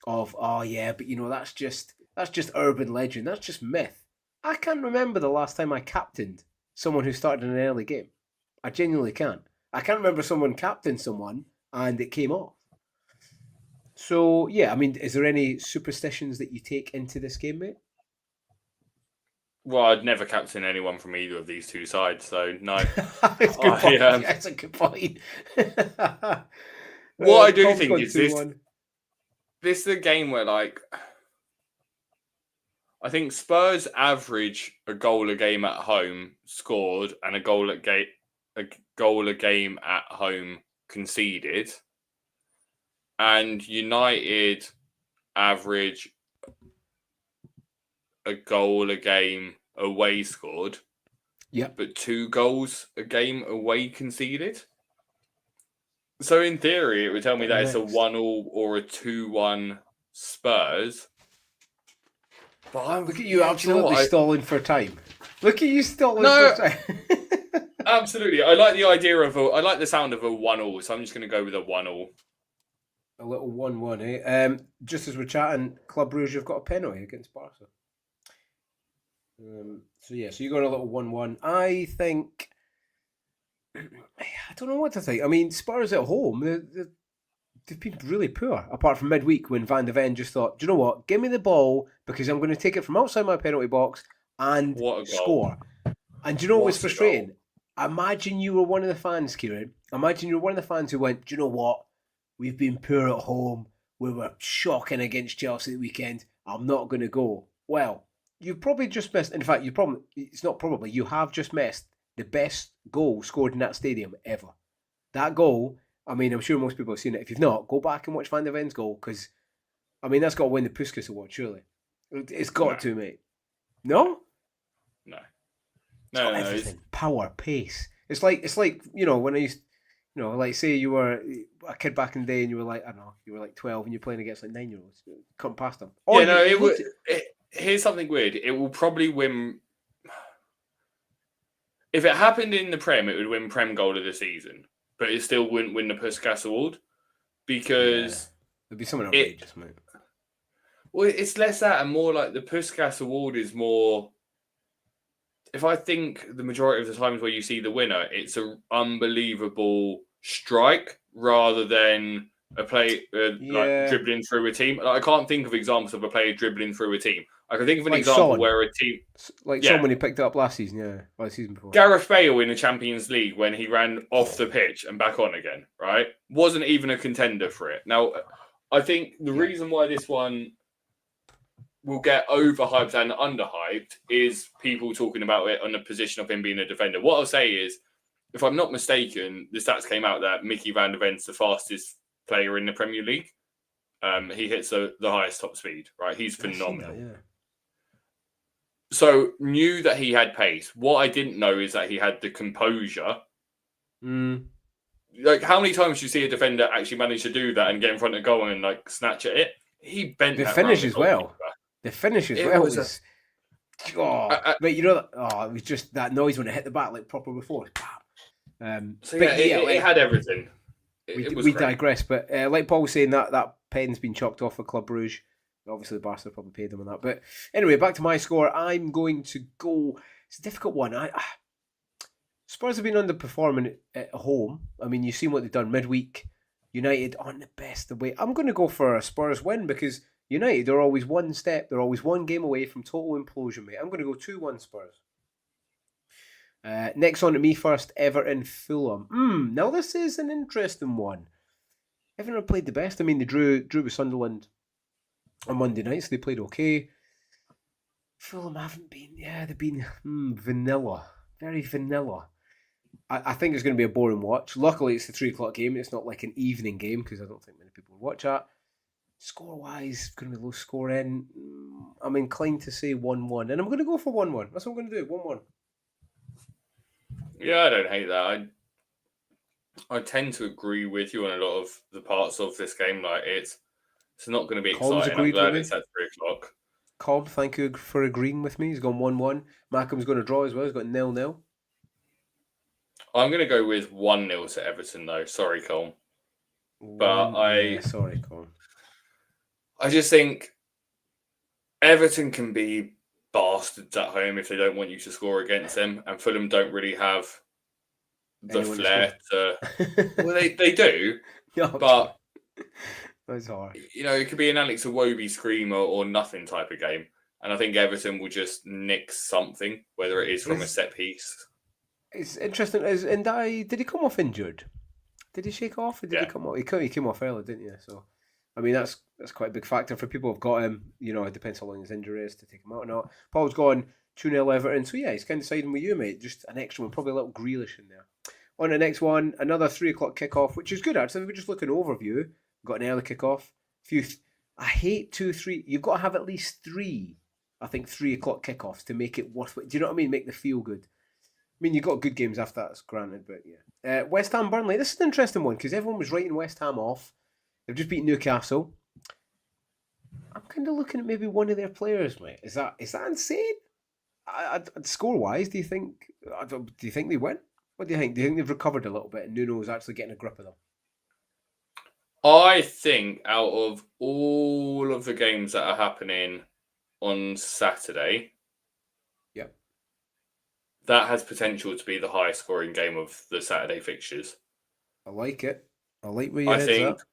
of but that's just urban legend. That's just myth. I can't remember the last time I captained someone who started in an early game. I genuinely can't. I can't remember someone captained someone and it came off. So, yeah, I mean, is there any superstitions that you take into this game, mate? Well, I'd never captain anyone from either of these two sides, so no. That's a good point. That's a good point. What I do think is this is a game where, I think Spurs average a goal a game at home scored and a goal a game at home conceded, and United average a goal a game away scored. Yeah, but 2 goals a game away conceded. So in theory, it would tell me that it's a 1-1 or a 2-1 Spurs. But look at you absolutely stalling for time. Look at you stalling for time. Absolutely. I like the idea of I like the sound of a 1-1, so I'm just going to go with a 1-1. A little 1-1, eh? Just as we're chatting, Club Brugge have got a penalty against Barca. So you're going a little 1-1. I think I don't know what to think. I mean, Spurs at home, they've been really poor, apart from midweek when Van de Ven just thought, do you know what? Give me the ball because I'm going to take it from outside my penalty box and score. And do you know what was frustrating? Imagine you were one of the fans, Kieran. Imagine you were one of the fans who went, do you know what? We've been poor at home. We were shocking against Chelsea the weekend. I'm not going to go. Well, you've probably just missed. In fact, you have just missed the best goal scored in that stadium ever. That goal, I mean, I'm sure most people have seen it. If you've not, go back and watch Van de Ven's goal because, I mean, that's got to win the Puskas Award, surely. It's got to, mate. No? No. No, everything. Power, pace. It's like when I used, say you were a kid back in the day and you were like, I don't know, you were like 12 and you're playing against like 9-year-olds, come past them. Here's something weird. It will probably win. If it happened in the Prem, it would win Prem Goal of the season, but it still wouldn't win the Puskas Award because there'd be something outrageous, mate. Well, it's less that and more like the Puskas Award is more. If I think the majority of the times where you see the winner, it's an unbelievable strike rather than a play like dribbling through a team. Like, I can't think of examples of a player dribbling through a team. I can think of an example where a team... someone who picked it up last season, or the season before. Gareth Bale in the Champions League when he ran off the pitch and back on again, right? Wasn't even a contender for it. Now, I think the reason why this one will get overhyped and underhyped is people talking about it on the position of him being a defender. What I'll say is, if I'm not mistaken, the stats came out that Mickey van der Ven's the fastest player in the Premier League. He hits the highest top speed, right? He's phenomenal. That, yeah. So knew that he had pace. What I didn't know is that he had the composure. Like, how many times do you see a defender actually manage to do that and get in front of goal and like snatch at it? He bent the that finish round as well. The finish as well was. But you know, it was just that noise when it hit the back like proper before. So yeah, it had everything. We digress, but like Paul was saying, that pen's been chucked off for Club Brugge. Obviously, Barca probably paid them on that. But anyway, back to my score. I'm going to go. It's a difficult one. Spurs have been underperforming at home. I mean, you've seen what they've done midweek. United aren't the best away. I'm going to go for a Spurs win because United are always one step. They're always one game away from total implosion, mate. I'm going to go 2-1 Spurs. Next on to me first, Everton Fulham. Now this is an interesting one. Everton have played the best. I mean, they drew with Sunderland on Monday night, so they played okay. Fulham haven't been, they've been vanilla. Very vanilla. I think it's going to be a boring watch. Luckily, it's the 3 o'clock game. It's not like an evening game because I don't think many people will watch that. Score-wise, going to be low scoring. I'm inclined to say 1-1. And I'm going to go for 1-1. That's what I'm going to do, 1-1. Yeah, I don't hate that. I tend to agree with you on a lot of the parts of this game. Like, it's not going to be exciting. I'm glad it's at 3 o'clock. Cobb, thank you for agreeing with me. He's gone 1-1. Mackham's going to draw as well. He's got 0-0. I'm going to go with 1-0 to Everton, though. Sorry, Cole. But sorry, Colin. I just think Everton can be bastards at home if they don't want you to score against them, and Fulham don't really have the flair to. Well, they do, but that's hard. You know, it could be an Alex Iwobi screamer or nothing type of game, and I think Everton will just nick something, whether it is from a set piece. It's interesting. Did he come off injured? Did he shake off, or did he come off? He came off early, didn't he? So, I mean, that's quite a big factor for people who've got him. You know, it depends how long his injury is to take him out or not. Paul's gone 2-0 Everton. So, yeah, he's kind of siding with you, mate. Just an extra one, probably a little Grealish in there. On the next one, another 3 o'clock kickoff, which is good, actually. We're just looking overview. We've got an early kickoff. I hate 2-3. You've got to have at least 3, I think, 3 o'clock kickoffs to make it worth it. Do you know what I mean? Make the feel good. I mean, you've got good games after that, granted, but yeah. West Ham Burnley. This is an interesting one because everyone was writing West Ham off. They've just beaten Newcastle. I'm kind of looking at maybe one of their players, mate. Is that insane? Score wise, do you think they win? What do you think? Do you think they've recovered a little bit and Nuno's actually getting a grip of them? I think out of all of the games that are happening on Saturday, that has potential to be the highest scoring game of the Saturday fixtures. I like it. I like where your head's think at.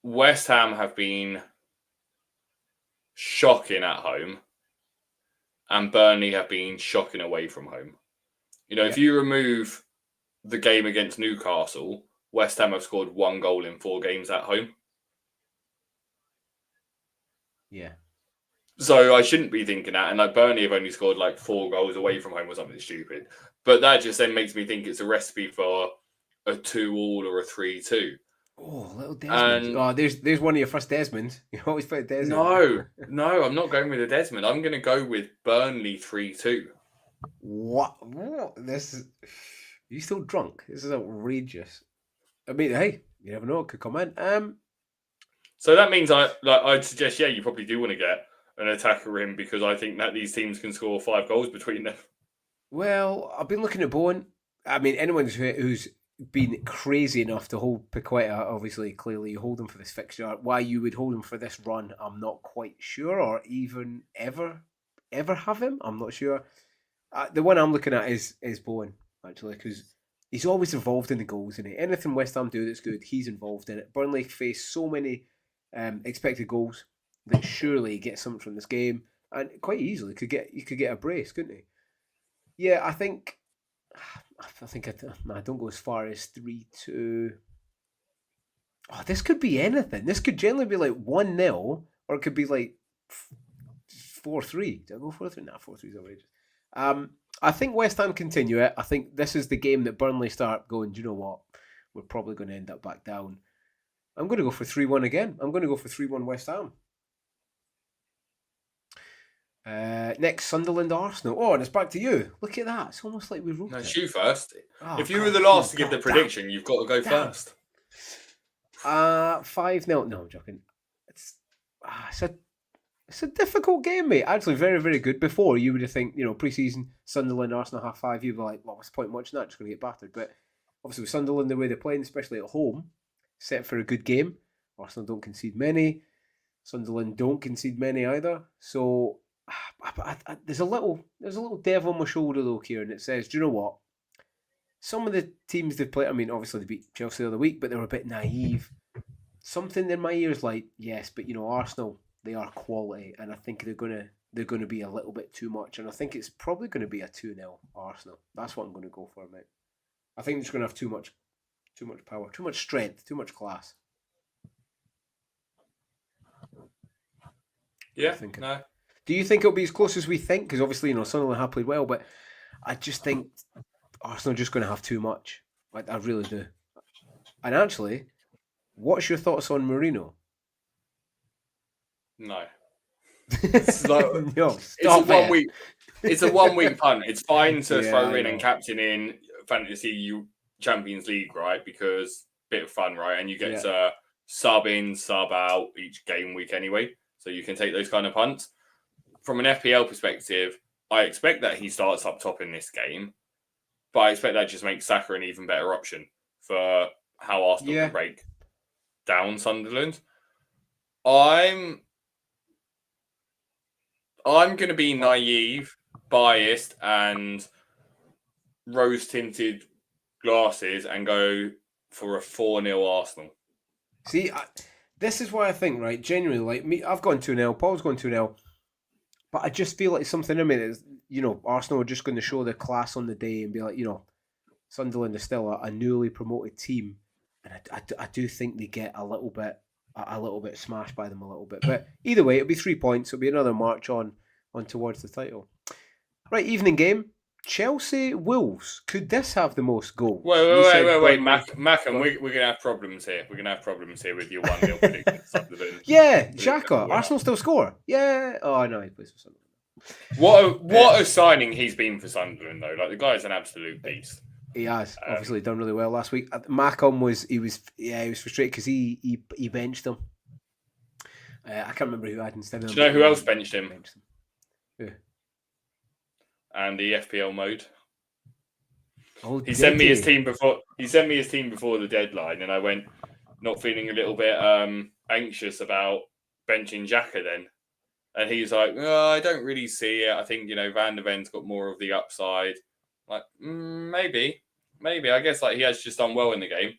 West Ham have been shocking at home and Burnley have been shocking away from home. You know, if you remove the game against Newcastle, West Ham have scored 1 goal in 4 games at home. Yeah. So I shouldn't be thinking that. And like Burnley have only scored like 4 goals away from home or something stupid. But that just then makes me think it's a recipe for a 2-2 or a 3-2. Oh, little Desmond. There's one of your first Desmonds. You always play Desmond. No, I'm not going with a Desmond. I'm going to go with Burnley 3-2. What? This is... Are you still drunk? This is outrageous. I mean, hey, you never know. It could come in. So that means I'd suggest, you probably do want to get an attacker in because I think that these teams can score 5 goals between them. Well, I've been looking at Bowen. I mean, anyone who's been crazy enough to hold Paqueta, obviously, clearly you hold him for this fixture. Why you would hold him for this run, I'm not quite sure, or even ever have him, I'm not sure. The one I'm looking at is Bowen, actually, because he's always involved in the goals, isn't he? Anything West Ham do that's good, he's involved in it. Burnley face so many expected goals that surely get something from this game, and quite easily you could get a brace, couldn't he? Yeah, I think I don't go as far as 3-2. Oh, this could be anything. This could generally be like 1-0, or it could be like 4-3. Did I go 4-3? Nah, 4-3 is outrageous. I think West Ham continue it. I think this is the game that Burnley start going, do you know what? We're probably going to end up back down. I'm going to go for 3-1 again. I'm going to go for 3-1 West Ham. Next, Sunderland Arsenal. Oh, and it's back to you. Look at that. It's almost like we wrote No, it. it's you first. Oh, if you were the last to give the prediction, you've got to go first. 5-0. No, I'm joking. It's a difficult game, mate. Actually, very, very good. Before, you would have think, pre-season, Sunderland, Arsenal, 5-5, you'd be like, well, what's the point in watching that? Just going to get battered. But obviously, with Sunderland, the way they're playing, especially at home, set for a good game. Arsenal don't concede many. Sunderland don't concede many either. So there's a little devil on my shoulder though, Kieran. It says, do you know what? Some of the teams they've played, I mean, obviously they beat Chelsea the other week, but they were a bit naive. Something in my ears like, yes, but Arsenal, they are quality, and I think they're gonna be a little bit too much, and I think it's probably going to be a 2-0 Arsenal. That's what I'm going to go for, mate. I think they're just going to have too much power, too much strength, too much class. Yeah, no. Do you think it'll be as close as we think? Because obviously, Sunderland have played well, but I just think Arsenal are just going to have too much. I really do. And actually, what's your thoughts on Mourinho? No. It's like, no, it's a 1 week punt. It's fine to throw in and captain in fantasy Champions League, right? Because bit of fun, right? And you get to sub in, sub out each game week anyway. So you can take those kind of punts. From an FPL perspective, I expect that he starts up top in this game. But I expect that just makes Saka an even better option for how Arsenal can break down Sunderland. I'm going to be naive, biased, and rose-tinted glasses and go for a 4-0 Arsenal. See, this is why I think, right, genuinely, like me, I've gone 2-0, Paul's gone 2-0, but I just feel like something in me that is, Arsenal are just going to show their class on the day and be like, Sunderland is still a newly promoted team, and I do think they get a little bit smashed by them a little bit. But either way, it'll be 3 points. It'll be another march on towards the title. Right, evening game. Chelsea Wolves. Could this have the most goals? Wait, Mackham, we're going to have problems here. We're going to have problems here with your 1-0 prediction. Yeah, Xhaka. Arsenal still score. Yeah. Oh, no, he plays for Sunderland. What a signing he's been for Sunderland, though. Like, the guy's an absolute beast. He has obviously done really well last week. Mackham was frustrated because he benched him. I can't remember who had instead of him. Do you know who else benched him? Yeah. And the FPL mode. Oh, he sent me his team before the deadline, and I went not feeling a little bit anxious about benching Xhaka then. And he's like, I don't really see it. I think Van der Ven's got more of the upside. Like maybe. I guess he has just done well in the game.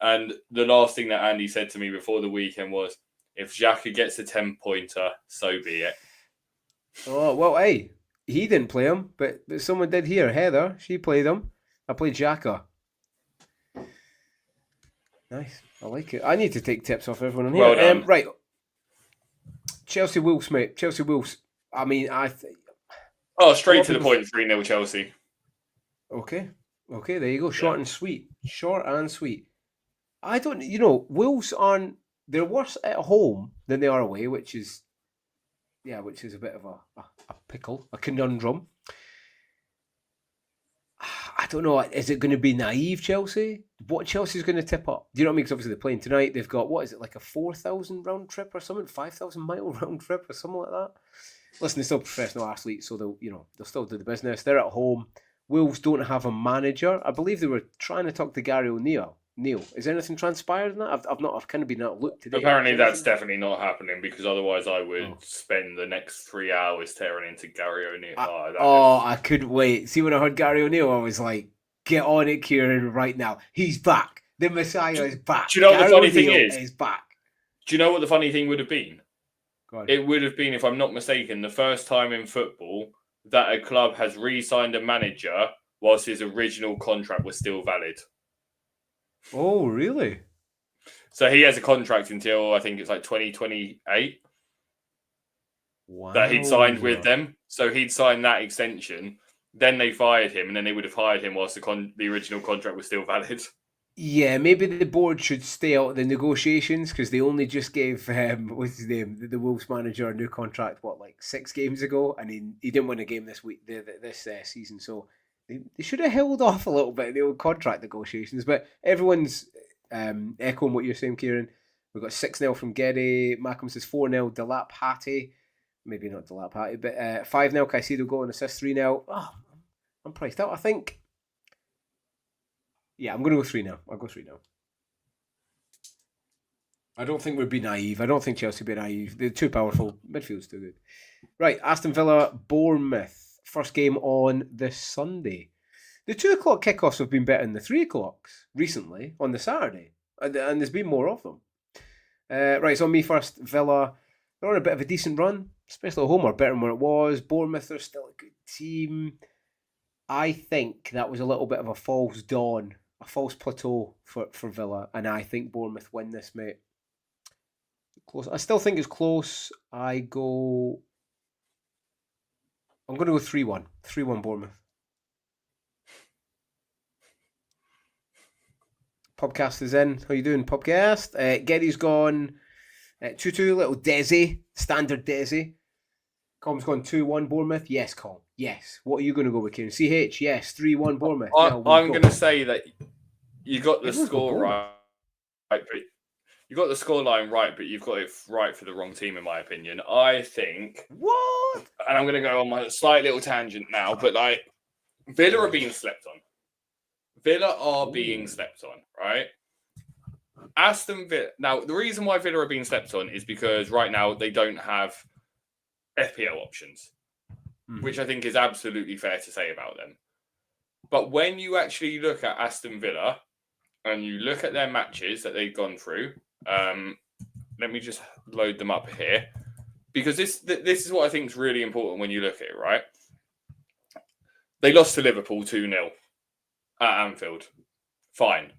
And the last thing that Andy said to me before the weekend was, if Xhaka gets a 10-pointer, so be it. Oh well, hey. He didn't play him, but someone did here. Heather, she played him. I played Xhaka. Nice. I like it. I need to take tips off everyone on here. Well done. Right. Chelsea Wolves, mate. Chelsea Wolves. I mean, I think... straight to the point, 3-0 Chelsea. Okay, there you go. Short and sweet. I don't... Wolves aren't... They're worse at home than they are away, which is a bit of a pickle, a conundrum. I don't know. Is it going to be naive Chelsea? What Chelsea's going to tip up? Do you know what I mean? Because obviously they're playing tonight. They've got, what is it, like a 4,000 round trip or something? 5,000 mile round trip or something like that? Listen, they're still professional athletes, so they'll still do the business. They're at home. Wolves don't have a manager. I believe they were trying to talk to Gary O'Neill. Neil, is anything transpired in that? I've kind of been out looked today. Apparently that's definitely not happening, because otherwise I would spend the next 3 hours tearing into Gary O'Neill. I couldn't wait. See, when I heard Gary O'Neill, I was like, get on it, Kieran, right now. He's back. The Messiah is back. Do you know what the funny thing is back. Do you know what the funny thing would have been? It would have been, if I'm not mistaken, the first time in football that a club has re-signed a manager whilst his original contract was still valid. Oh, really? So he has a contract until I think it's like 2028 that he'd signed with them. So he'd signed that extension. Then they fired him, and then they would have hired him whilst the original contract was still valid. Yeah, maybe the board should stay out of the negotiations because they only just gave what's his name, the Wolves manager, a new contract. What, like 6 games ago, and he didn't win a game this week, this season. So they should have held off a little bit in the old contract negotiations. But everyone's echoing what you're saying, Kieran. We've got 6-0 from Geddy. Malcolm says 4-0 Delap Hattie. Maybe not Delap Hattie, but 5-0 Caicedo goal and assist 3-0. Oh, I'm priced out. I think. Yeah, I'm going to go 3-0. I'll go 3-0. I don't think we'd be naive. I don't think Chelsea would be naive. They're too powerful. Midfield's too good. Right, Aston Villa, Bournemouth. First game on this Sunday. The 2 o'clock kickoffs have been better than the 3 o'clocks recently on the Saturday. And there's been more of them. Right, so on me first. Villa, they're on a bit of a decent run. Especially at home, are better than where it was. Bournemouth are still a good team. I think that was a little bit of a false dawn. A false plateau for Villa, and I think Bournemouth win this, mate. Close. I still think it's close. I'm going to go 3-1. 3-1 Bournemouth. Podcast is in. How you doing, Podcast? Geddy's gone 2-2, little Desi. Standard Desi. Com's gone 2-1 Bournemouth. Yes, Com. Yes. What are you going to go with, Kieran? CH, yes. 3-1 Bournemouth. I'm going to say that you got the score right, but you got the scoreline right, but you've got it right for the wrong team, in my opinion. I think. What? And I'm going to go on my slight little tangent now, but like Villa are being slept on. Villa are being slept on, right? Aston Villa. Now, the reason why Villa are being slept on is because right now they don't have FPL options, which I think is absolutely fair to say about them. But when you actually look at Aston Villa and you look at their matches that they've gone through, let me just load them up here, because this is what I think is really important when you look at it, right? They lost to Liverpool 2-0 at Anfield. Fine.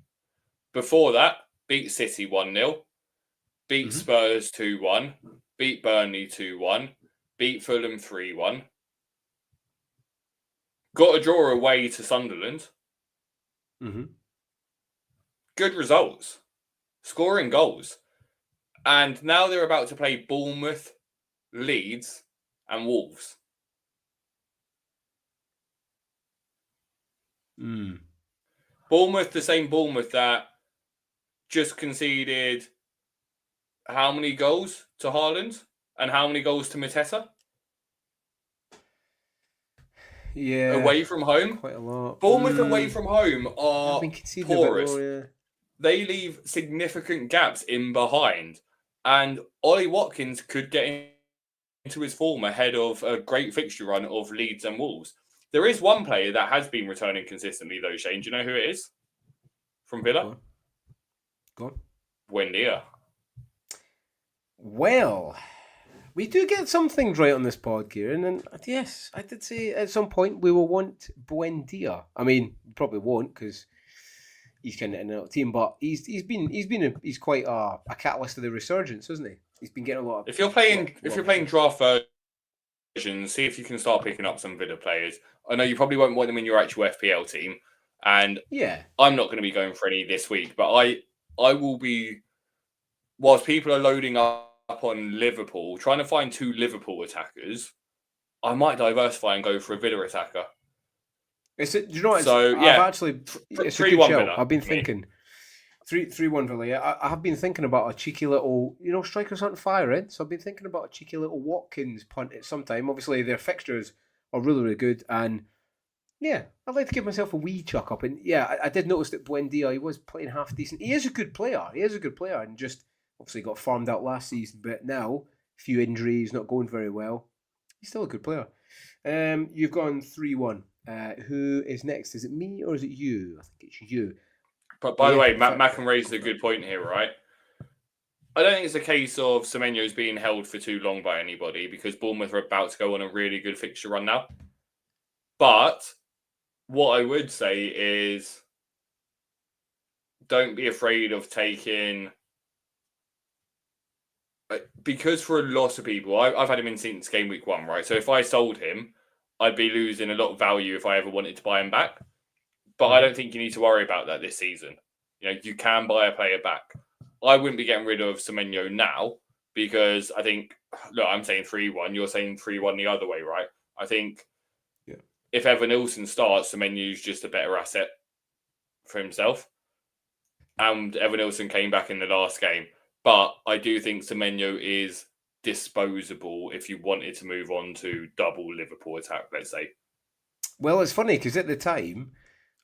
Before that, beat City 1-0, beat Spurs 2-1, beat Burnley 2-1, beat Fulham 3-1. Got a draw away to Sunderland. Good results. Scoring goals. And now they're about to play Bournemouth, Leeds, and Wolves. Bournemouth, the same Bournemouth that just conceded how many goals to Haaland and how many goals to Mateta? Yeah. Away from home? Quite a lot. Bournemouth away from home are porous. More, yeah. They leave significant gaps in behind. And Ollie Watkins could get into his form ahead of a great fixture run of Leeds and Wolves. There is one player that has been returning consistently, though, Shane. Do you know who it is? From Villa? Go on. Buendia. Well, we do get some things right on this pod, Kieran, and yes, I did say at some point we will want Buendia. I mean, probably won't because he's kind of in our team, but he's quite a catalyst of the resurgence, isn't he? He's been getting a lot of. If you're playing draft versions, see if you can start picking up some Villa players. I know you probably won't want them in your actual FPL team, and yeah, I'm not going to be going for any this week, but I will be. Whilst people are loading up on Liverpool, trying to find 2 Liverpool attackers, I might diversify and go for a Villa attacker. Do you know what? So I've actually, it's 3-1 Villa. I've been thinking 3-1 Villa. Yeah, I have been thinking about a cheeky little, strikers aren't firing, so I've been thinking about a cheeky little Watkins punt at some time. Obviously, their fixtures are really, really good, and yeah, I'd like to give myself a wee chuck up. And yeah, I did notice that Buendia, he was playing half decent. He is a good player. And just obviously got farmed out last season, but now a few injuries, not going very well. He's still a good player. You've gone 3-1. Who is next? Is it me or is it you? I think it's you. But by the way, Mackham raised a good point here, right? I don't think it's a case of Semenyo's being held for too long by anybody because Bournemouth are about to go on a really good fixture run now. But what I would say is don't be afraid of taking because for a lot of people, I've had him in since game week 1, right? So if I sold him, I'd be losing a lot of value if I ever wanted to buy him back. But I don't think you need to worry about that this season. You can buy a player back. I wouldn't be getting rid of Semenyo now because I think, look, I'm saying 3-1. You're saying 3-1 the other way, right? I think if Evan Nilsson starts, Semenyo's just a better asset for himself. And Evan Nilsson came back in the last game. But I do think Semenyo is disposable if you wanted to move on to double Liverpool attack, let's say. Well, it's funny because at the time,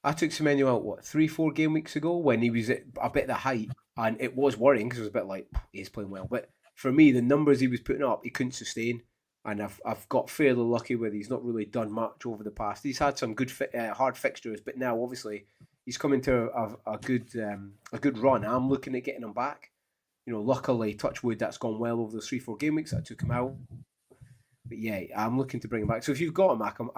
I took Semenyo out, 3-4 game weeks ago when he was at a bit of the height, and it was worrying because it was a bit like, he's playing well. But for me, the numbers he was putting up, he couldn't sustain. And I've got fairly lucky with he's not really done much over the past. He's had some good hard fixtures, but now obviously he's coming to a good run. I'm looking at getting him back. Luckily, touch wood, that's gone well over those 3-4 game weeks that I took him out. But yeah, I'm looking to bring him back. So if you've got him,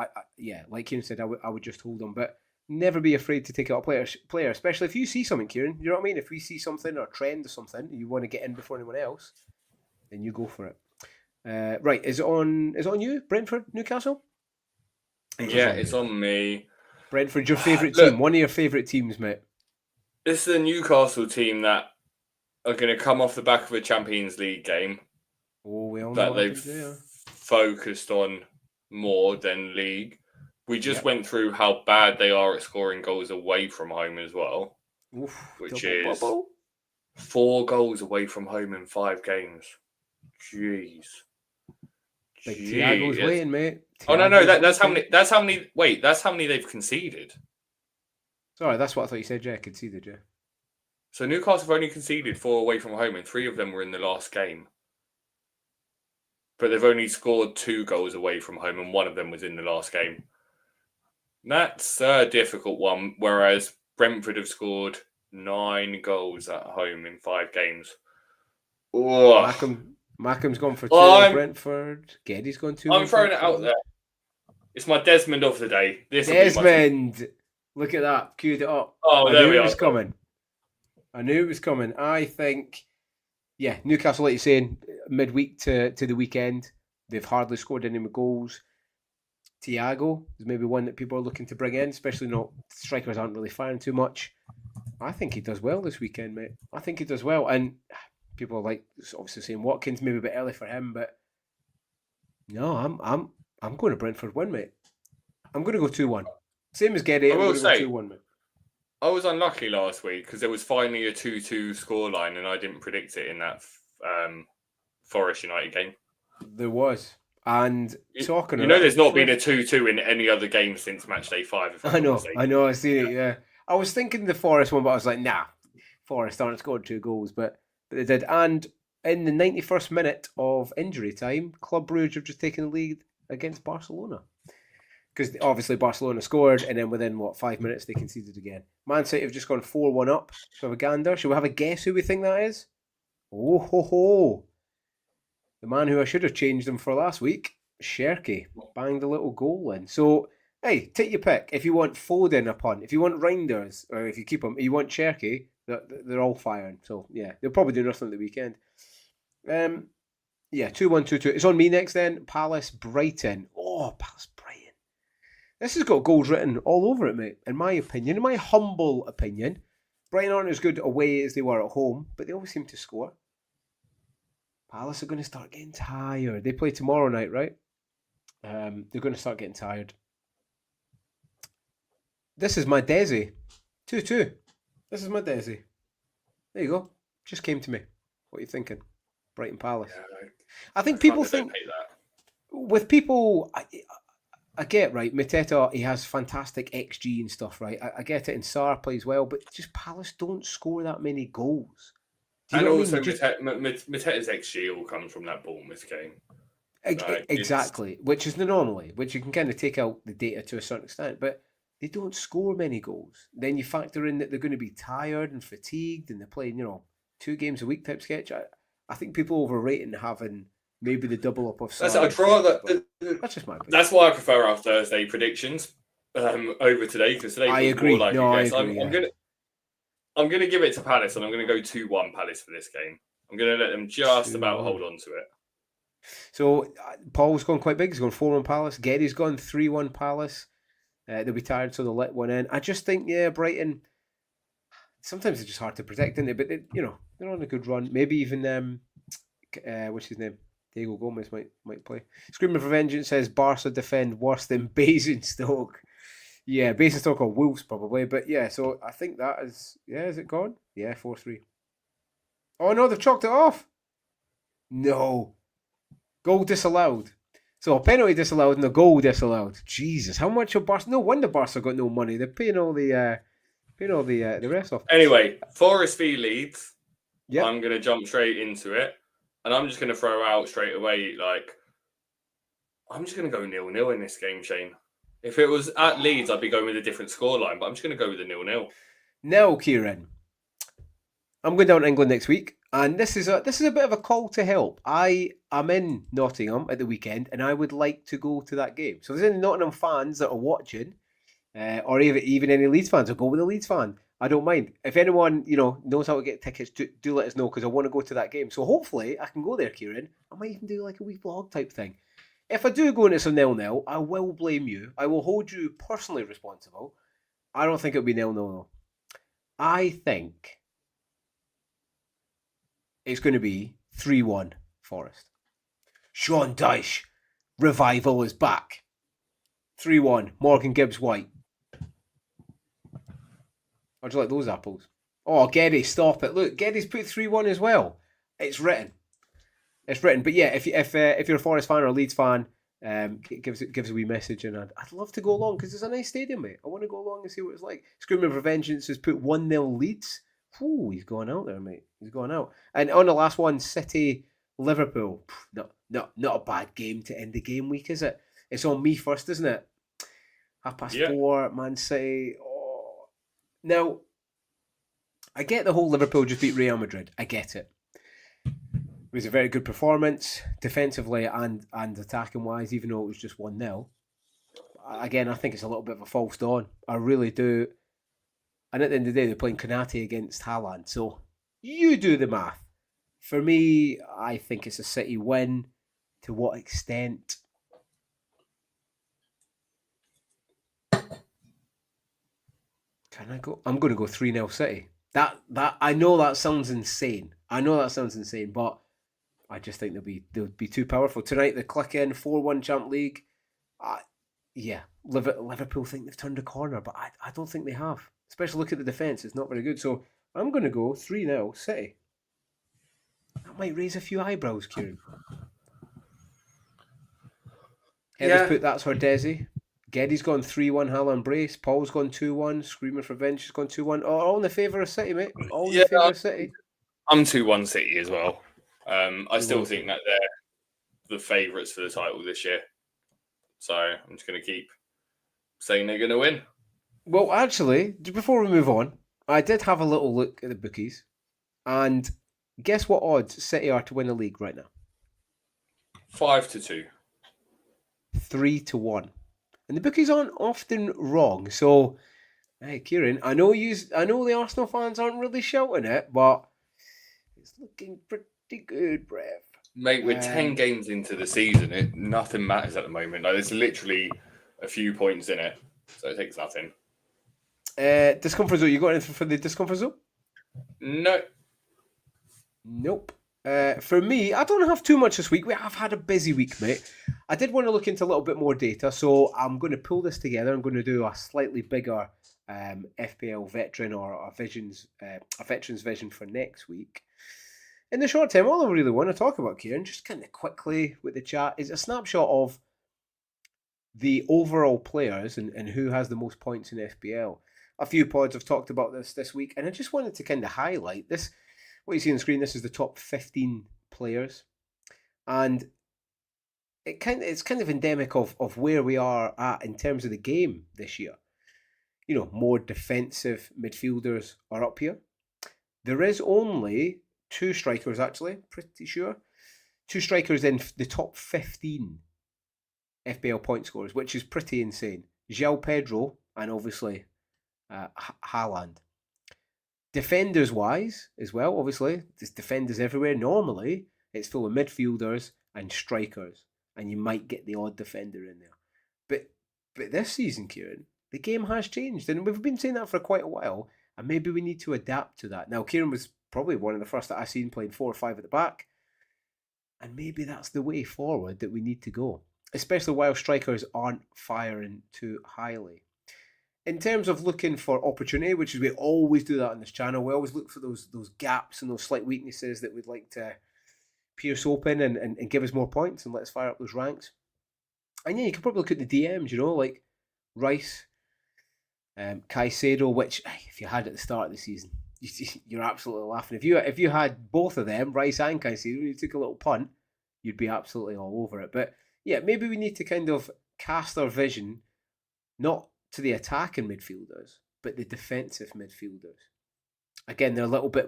like Kieran said, I would just hold him. But never be afraid to take out a player, especially if you see something, Kieran. You know what I mean? If we see something or a trend or something, you want to get in before anyone else, then you go for it. Right, is it on you? Brentford, Newcastle? It's on me. Brentford, your favourite team. One of your favourite teams, mate. This is a Newcastle team that are going to come off the back of a Champions League game. Oh, we all know that they've focused on more than league. We just went through how bad they are at scoring goals away from home as well. Oof, which is 4 goals away from home in 5 games. Jeez. Like Thiago's waiting, mate. No. That's how many. That's how many. Wait, that's how many they've conceded. Sorry, that's what I thought you said. Yeah, conceded. Yeah. So Newcastle have only conceded 4 away from home, and 3 of them were in the last game. But they've only scored 2 goals away from home, and 1 of them was in the last game. That's a difficult one. Whereas Brentford have scored 9 goals at home in 5 games. Oh. Mackham's gone for 2 at Brentford. Geddy's gone 2. I'm throwing it out there. It's my Desmond of the day. Desmond! Look at that. Queued it up. Oh, there we are. I knew it was coming. I think, Newcastle, like you're saying, midweek to the weekend, they've hardly scored any goals. Thiago is maybe one that people are looking to bring in, especially strikers aren't really firing too much. I think he does well this weekend, mate. I think he does well. And people are like obviously saying Watkins maybe a bit early for him, but no, I'm going to Brentford win, mate. I'm going to go 2-1. Same as Geddy. I'm going to go 2-1, mate. I was unlucky last week because there was finally a 2-2 scoreline and I didn't predict it in that Forest United game. There was. And talking there's not been a 2-2 in any other game since match day 5. I know, I've seen it, yeah. I was thinking the Forest one, but I was like, nah, Forest aren't scored 2 goals, but they did. And in the 91st minute of injury time, Club Brugge have just taken the lead against Barcelona. Because obviously Barcelona scored, and then within, 5 minutes, they conceded again. Man City have just gone 4-1 up. So have a gander. Shall we have a guess who we think that is? Oh, ho, ho. The man who I should have changed him for last week, Sherky, banged a little goal in. So, hey, take your pick. If you want Foden a punt, if you want Reinders, or if you keep him, you want Sherky, they're all firing. So, yeah, they'll probably do nothing at the weekend. 2-1, 2-2. It's on me next then. Palace, Brighton. Oh, Palace, Brighton. This has got goals written all over it, mate. In my opinion, in my humble opinion, Brighton aren't as good away as they were at home, but they always seem to score. Palace are going to start getting tired. They play tomorrow night, right? They're going to start getting tired. This is my Desi. 2-2. This is my Desi. There you go. Just came to me. What are you thinking? Brighton Palace. Yeah, I think people think... With people... I get, right, Mateta, he has fantastic XG and stuff, right? I get it, and Sarr plays well, but just Palace don't score that many goals. And also, Mateta's XG all comes from that Bournemouth game. Exactly, which is the anomaly, which you can kind of take out the data to a certain extent, but they don't score many goals. Then you factor in that they're going to be tired and fatigued, and they're playing, 2 games a week type sketch. I think people overrating having maybe the double up of Sarr. That's just my opinion. That's why I prefer our Thursday predictions over today, because today I agree. I agree. I'm going to give it to Palace, and I'm going to go 2-1 Palace for this game. I'm going to let them just about 2-1. hold on to it. So Paul's gone quite big. He's gone 4-1 Palace. Geddy's gone 3-1 Palace. They'll be tired, so they'll let one in. I just think, Brighton. Sometimes it's just hard to predict, isn't it? But they're on a good run. Maybe even what's his name? Diego Gomez might play. Screaming for Vengeance says Barca defend worse than Basingstoke. Yeah, Basingstoke or Wolves probably. But yeah, so I think that is. Yeah, is it gone? Yeah, 4-3. Oh no, they've chalked it off. No. Goal disallowed. So a penalty disallowed and a goal disallowed. Jesus, how much of Barca? No wonder Barca got no money. They're paying all the rest off. Anyway, Forest v Leeds. Yep. I'm going to jump straight into it. And I'm just going to throw out straight away, I'm just going to go 0-0 in this game, Shane. If it was at Leeds, I'd be going with a different scoreline, but I'm just going to go with a 0-0. Now, Kieran, I'm going down to England next week, and this is a bit of a call to help. I am in Nottingham at the weekend, and I would like to go to that game. So if there's any Nottingham fans that are watching, or even any Leeds fans, I'll go with a Leeds fan. I don't mind. If anyone knows how to get tickets, do let us know, because I want to go to that game. So hopefully I can go there, Kieran. I might even do like a wee vlog type thing. If I do go into some 0-0, I will blame you. I will hold you personally responsible. I don't think it'll be 0-0 though. I think it's going to be 3-1 Forest. Sean Dyche, revival is back. 3-1, Morgan Gibbs-White. How'd you like those apples? Oh, Geddy, stop it. Look, Geddy's put 3-1 as well. It's written. But yeah, if you're a Forest fan or a Leeds fan, give us a wee message, and I'd love to go along, because it's a nice stadium, mate. I want to go along and see what it's like. Screaming for Vengeance has put 1-0 Leeds. Ooh, he's gone out there, mate. He's gone out. And on the last one, City, Liverpool. Not a bad game to end the game week, is it? It's on me first, isn't it? 4:30, Man City. Oh. Now, I get the whole Liverpool just beat Real Madrid. I get it. It was a very good performance, defensively and attacking wise, even though it was just 1-0. Again, I think it's a little bit of a false dawn. I really do. And at the end of the day, they're playing Konate against Haaland. So you do the math. For me, I think it's a City win. To what extent? Can I go? I'm going to go 3-0 City. That I know that sounds insane. But I just think they'll be too powerful tonight. They click in 4-1 Champ League. Yeah, Liverpool think they've turned a corner, but I don't think they have. Especially look at the defence; it's not very good. So I'm going to go 3-0 City. That might raise a few eyebrows, Kieran. Heather's put that's her Desi. Geddy's gone 3-1 Haaland brace. Paul's gone 2-1. Screaming for Vengeance has gone 2-1. All in the favour of City, mate. All in the favour of City. I'm 2-1 City as well. I still think that they're the favourites for the title this year. So I'm just going to keep saying they're going to win. Well, actually, before we move on, I did have a little look at the bookies. And guess what odds City are to win the league right now? 5-2. 3-1. And the bookies aren't often wrong. So, hey, Kieran, I know the Arsenal fans aren't really shouting it, but it's looking pretty good, Brev. Mate, we're 10 games into the season. Nothing matters at the moment. There's literally a few points in it, so it takes nothing. Discomfort Zone, you got anything for the Discomfort Zone? No. Nope. For me, I don't have too much this week. I've had a busy week, mate. I did want to look into a little bit more data, so I'm going to pull this together. I'm going to do a slightly bigger FPL veteran or a veteran's vision for next week. In the short term, all I really want to talk about, Kieran, just kind of quickly with the chat, is a snapshot of the overall players and who has the most points in FPL. A few pods have talked about this week, and I just wanted to kind of highlight this. What you see on the screen, this is the top 15 players. And it's kind of endemic of where we are at in terms of the game this year. More defensive midfielders are up here. There is only 2 strikers, actually, pretty sure. 2 strikers in the top 15 FPL point scorers, which is pretty insane. João Pedro and obviously Haaland. Defenders wise as well, obviously, there's defenders everywhere. Normally, it's full of midfielders and strikers, and you might get the odd defender in there. But this season, Kieran, the game has changed, and we've been saying that for quite a while, and maybe we need to adapt to that. Now, Kieran was probably one of the first that I seen playing 4 or 5 at the back, and maybe that's the way forward that we need to go, especially while strikers aren't firing too highly. In terms of looking for opportunity, which is we always do that on this channel, we always look for those gaps and those slight weaknesses that we'd like to pierce open and give us more points and let's fire up those ranks. And yeah, you can probably look at the DMs, like Rice, Caicedo, which if you had at the start of the season, you're absolutely laughing. If you had both of them, Rice and Caicedo, and you took a little punt, you'd be absolutely all over it. But yeah, maybe we need to kind of cast our vision not to the attacking midfielders, but the defensive midfielders. Again, they're a little bit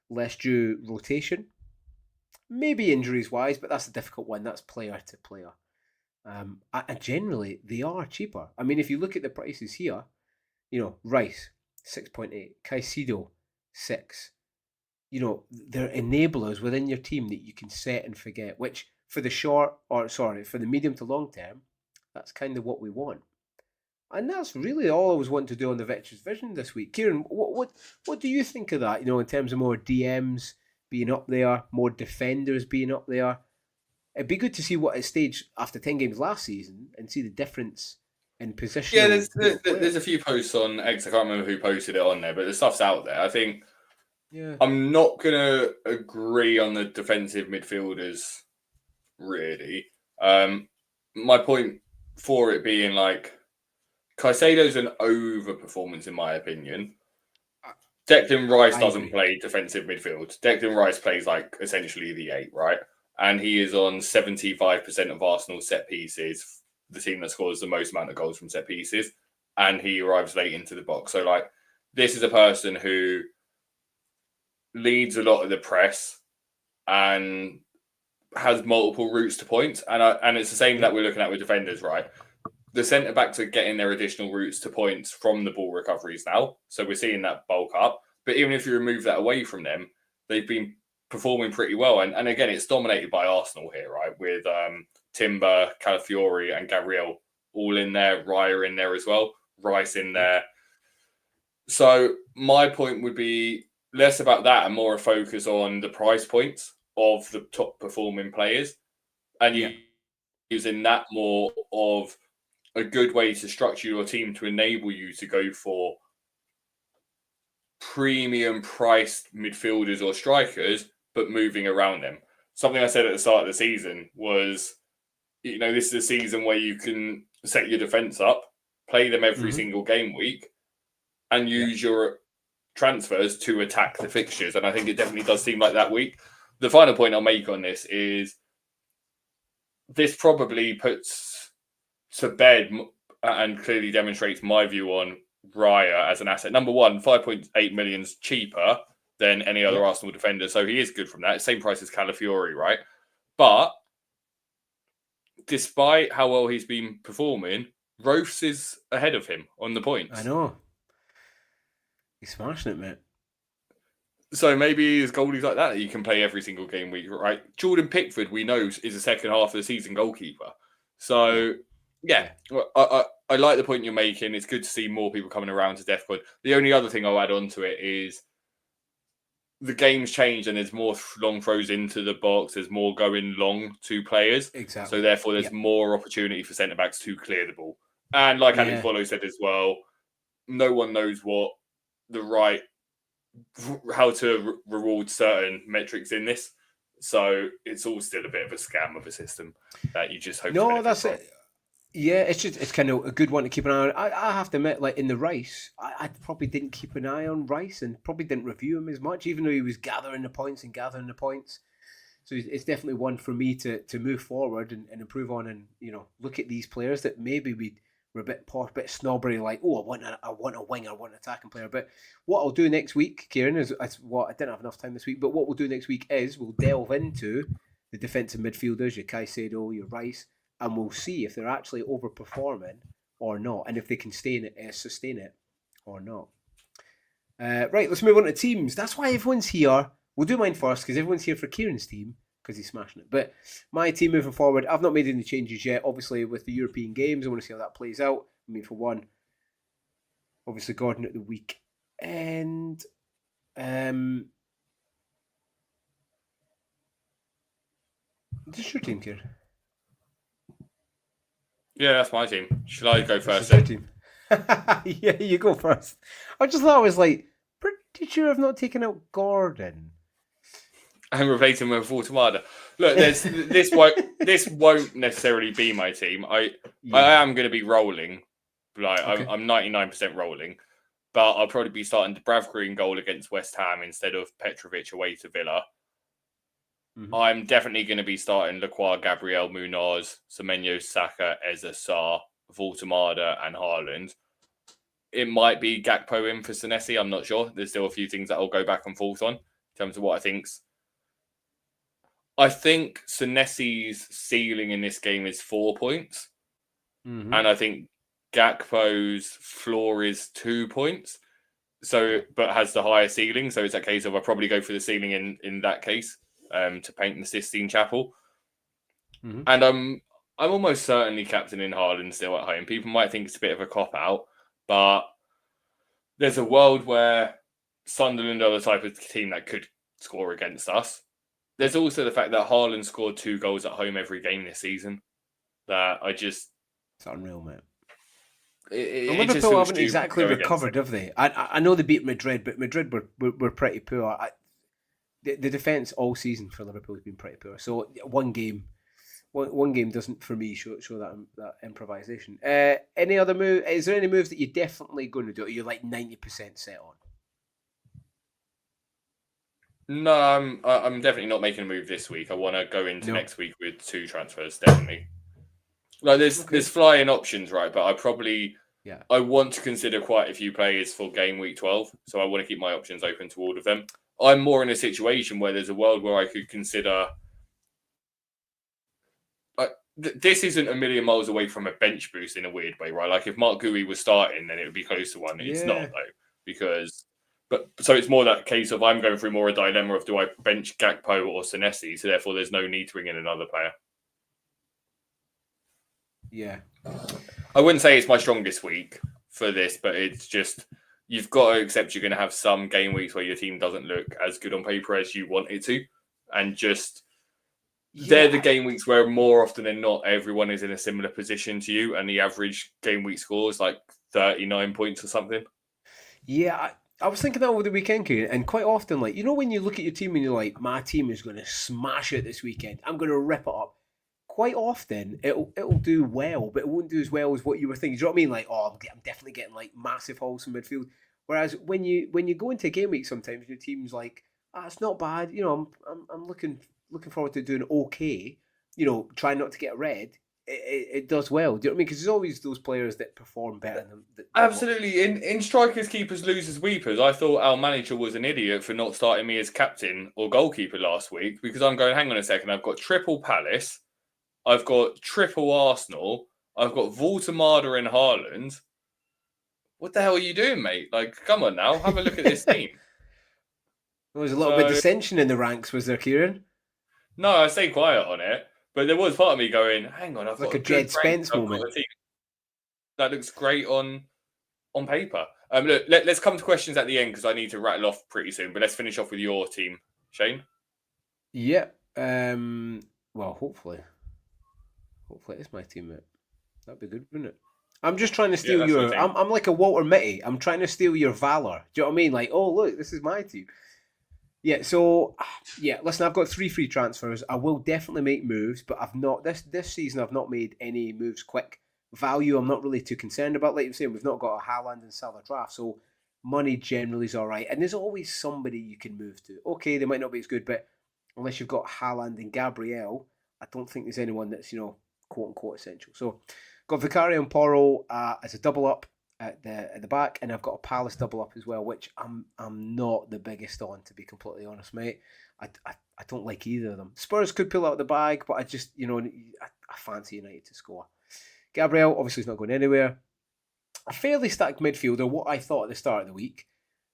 less due rotation. Maybe injuries wise, but that's a difficult one. That's player to player. And generally, they are cheaper. I mean, if you look at the prices here, Rice, 6.8, Caicedo, 6. They're enablers within your team that you can set and forget, which for the medium to long term, that's kind of what we want. And that's really all I was wanting to do on the Veterans Vision this week. Kieran, what do you think of that? In terms of more DMs being up there, more defenders being up there. It'd be good to see what at stage after 10 games last season and see the difference in position. Yeah, there's a few posts on X. I can't remember who posted it on there, but the stuff's out there. I think I'm not going to agree on the defensive midfielders, really. My point for it being Caicedo's an overperformance in my opinion. Declan Rice doesn't play defensive midfield. Declan Rice plays essentially the 8, right? And he is on 75% of Arsenal's set pieces, the team that scores the most amount of goals from set pieces, and he arrives late into the box. So this is a person who leads a lot of the press and has multiple routes to points. And it's the same that we're looking at with defenders, right? The centre-backs are getting their additional routes to points from the ball recoveries now. So we're seeing that bulk up. But even if you remove that away from them, they've been performing pretty well. And again, it's dominated by Arsenal here, right? With Timber, Calafiori and Gabriel all in there, Raya in there as well, Rice in there. So my point would be less about that and more a focus on the price points of the top performing players. And using that more of a good way to structure your team to enable you to go for premium priced midfielders or strikers, but moving around them. Something I said at the start of the season was, this is a season where you can set your defense up, play them every single game week, and use your transfers to attack the fixtures. And I think it definitely does seem like that week. The final point I'll make on this is this probably puts to bed and clearly demonstrates my view on Raya as an asset. Number one, 5.8 million's cheaper than any other Arsenal defender, so he is good from that. Same price as Calafiori, right? But despite how well he's been performing, Rose is ahead of him on the points. I know. He's smashing it, mate. So maybe his goalies like that you can play every single game week, right? Jordan Pickford, we know, is a second half of the season goalkeeper. So, I like the point you're making. It's good to see more people coming around to DEFCON. The only other thing I'll add on to it is the game's changed and there's more long throws into the box. There's more going long to players. Exactly. So therefore, there's more opportunity for centre-backs to clear the ball. And like Alex Follow said as well, no one knows how to reward certain metrics in this. So it's all still a bit of a scam of a system that you just hope to that's from. it. Yeah, it's kind of a good one to keep an eye on. I have to admit, in the Rice, I probably didn't keep an eye on Rice and probably didn't review him as much, even though he was gathering the points. So it's definitely one for me to move forward and improve on, and look at these players that maybe we were a bit snobbery, I want a winger, I want an attacking player. But what I'll do next week, Kieran, is what I didn't have enough time this week. But what we'll do next week is we'll delve into the defensive midfielders, your Caicedo, your Rice. And we'll see if they're actually overperforming or not, and if they can sustain it or not. Right, let's move on to teams. That's why everyone's here. We'll do mine first because everyone's here for Kieran's team because he's smashing it. But my team moving forward, I've not made any changes yet. Obviously, with the European games, I want to see how that plays out. I mean, for one, obviously Gordon at the week end. Just your team, Kieran. Yeah, that's my team. Should I go first? Your team. Yeah, you go first. I just thought I was like, pretty sure I've not taken out Gordon. I'm replacing with Automata. Look, this won't necessarily be my team. I am going to be rolling. Like okay. I'm 99% rolling, but I'll probably be starting Dubravka in goal against West Ham instead of Petrovic away to Villa. Mm-hmm. I'm definitely going to be starting Lacroix, Gabriel, Munoz, Semenyo, Saka, Eza, Sarr, Automata, and Haaland. It might be Gakpo in for Senesi. I'm not sure. There's still a few things that I'll go back and forth on in terms of what I think's. I think Senesi's ceiling in this game is 4 points. Mm-hmm. And I think Gakpo's floor is 2 points. So, but has the higher ceiling. So it's a case of I probably go for the ceiling in that case to paint the Sistine Chapel. Mm-hmm. And I'm almost certainly captaining Haaland still at home. People might think it's a bit of a cop-out, but there's a world where Sunderland are the type of team that could score against us. There's also the fact that Haaland scored 2 goals at home every game this season. That I just... It's unreal, mate. Liverpool haven't exactly recovered, have they? I know they beat Madrid, but Madrid were pretty poor. The defence all season for Liverpool has been pretty poor. So one game doesn't, for me, show that improvisation. Any other move? Is there any moves that you're definitely going to do? Or you're like 90% set on? No, I'm definitely not making a move this week. I want to go into next week with 2 transfers, definitely. Like there's flying options, right? But I want to consider quite a few players for game week 12, so I want to keep my options open to all of them. I'm more in a situation where there's a world where I could consider. This isn't a million miles away from a bench boost in a weird way, right? Like if Mark Gui was starting, then it would be close to one. It's not though, because. But so it's more that case of I'm going through more a dilemma of do I bench Gakpo or Senesi, so therefore there's no need to bring in another player. Yeah. I wouldn't say it's my strongest week for this, but it's just you've got to accept you're going to have some game weeks where your team doesn't look as good on paper as you want it to. And just they're the game weeks where more often than not, everyone is in a similar position to you and the average game week score is like 39 points or something. Yeah, I was thinking that over the weekend, and quite often, like, you know, when you look at your team and you're like, my team is going to smash it this weekend, I'm going to rip it up. Quite often, it'll do well, but it won't do as well as what you were thinking. Do you know what I mean? Like, I'm definitely getting like massive hauls in midfield. Whereas when you go into a game week, sometimes your team's like, it's not bad. You know, I'm looking forward to doing okay. You know, trying not to get red. It does well. Do you know what I mean? Because there's always those players that perform better than them. Absolutely. In strikers, keepers, losers, weepers, I thought our manager was an idiot for not starting me as captain or goalkeeper last week because I'm going, hang on a second, I've got triple Palace, I've got triple Arsenal, I've got Automata and Haaland. What the hell are you doing, mate? Like, come on now, have a look at this team. There was a little bit of dissension in the ranks, was there, Kieran? No, I stayed quiet on it. But there was part of me going, hang on, I've got a Jed Spence moment. That looks great on paper. Look, let's come to questions at the end because I need to rattle off pretty soon. But let's finish off with your team, Shane. Yeah. Well, hopefully it's my team, mate. That'd be good, wouldn't it? I'm just trying to steal your. I'm like a Walter Mitty. I'm trying to steal your valor. Do you know what I mean? Like, oh look, this is my team. Yeah, so listen, I've got 3 free transfers. I will definitely make moves, but I've not this season. I've not made any moves quick. Value, I'm not really too concerned about. Like you're saying, we've not got a Haaland and Salah draft, so money generally is all right. And there's always somebody you can move to. Okay, they might not be as good, but unless you've got Haaland and Gabriel, I don't think there's anyone that's quote unquote essential. So got Vicario and Porro as a double up at the back, and I've got a Palace double up as well, which I'm not the biggest on, to be completely honest, mate. I don't like either of them. Spurs could pull out the bag, but I just I fancy United to score. Gabriel obviously is not going anywhere. A fairly stacked midfielder, what I thought at the start of the week.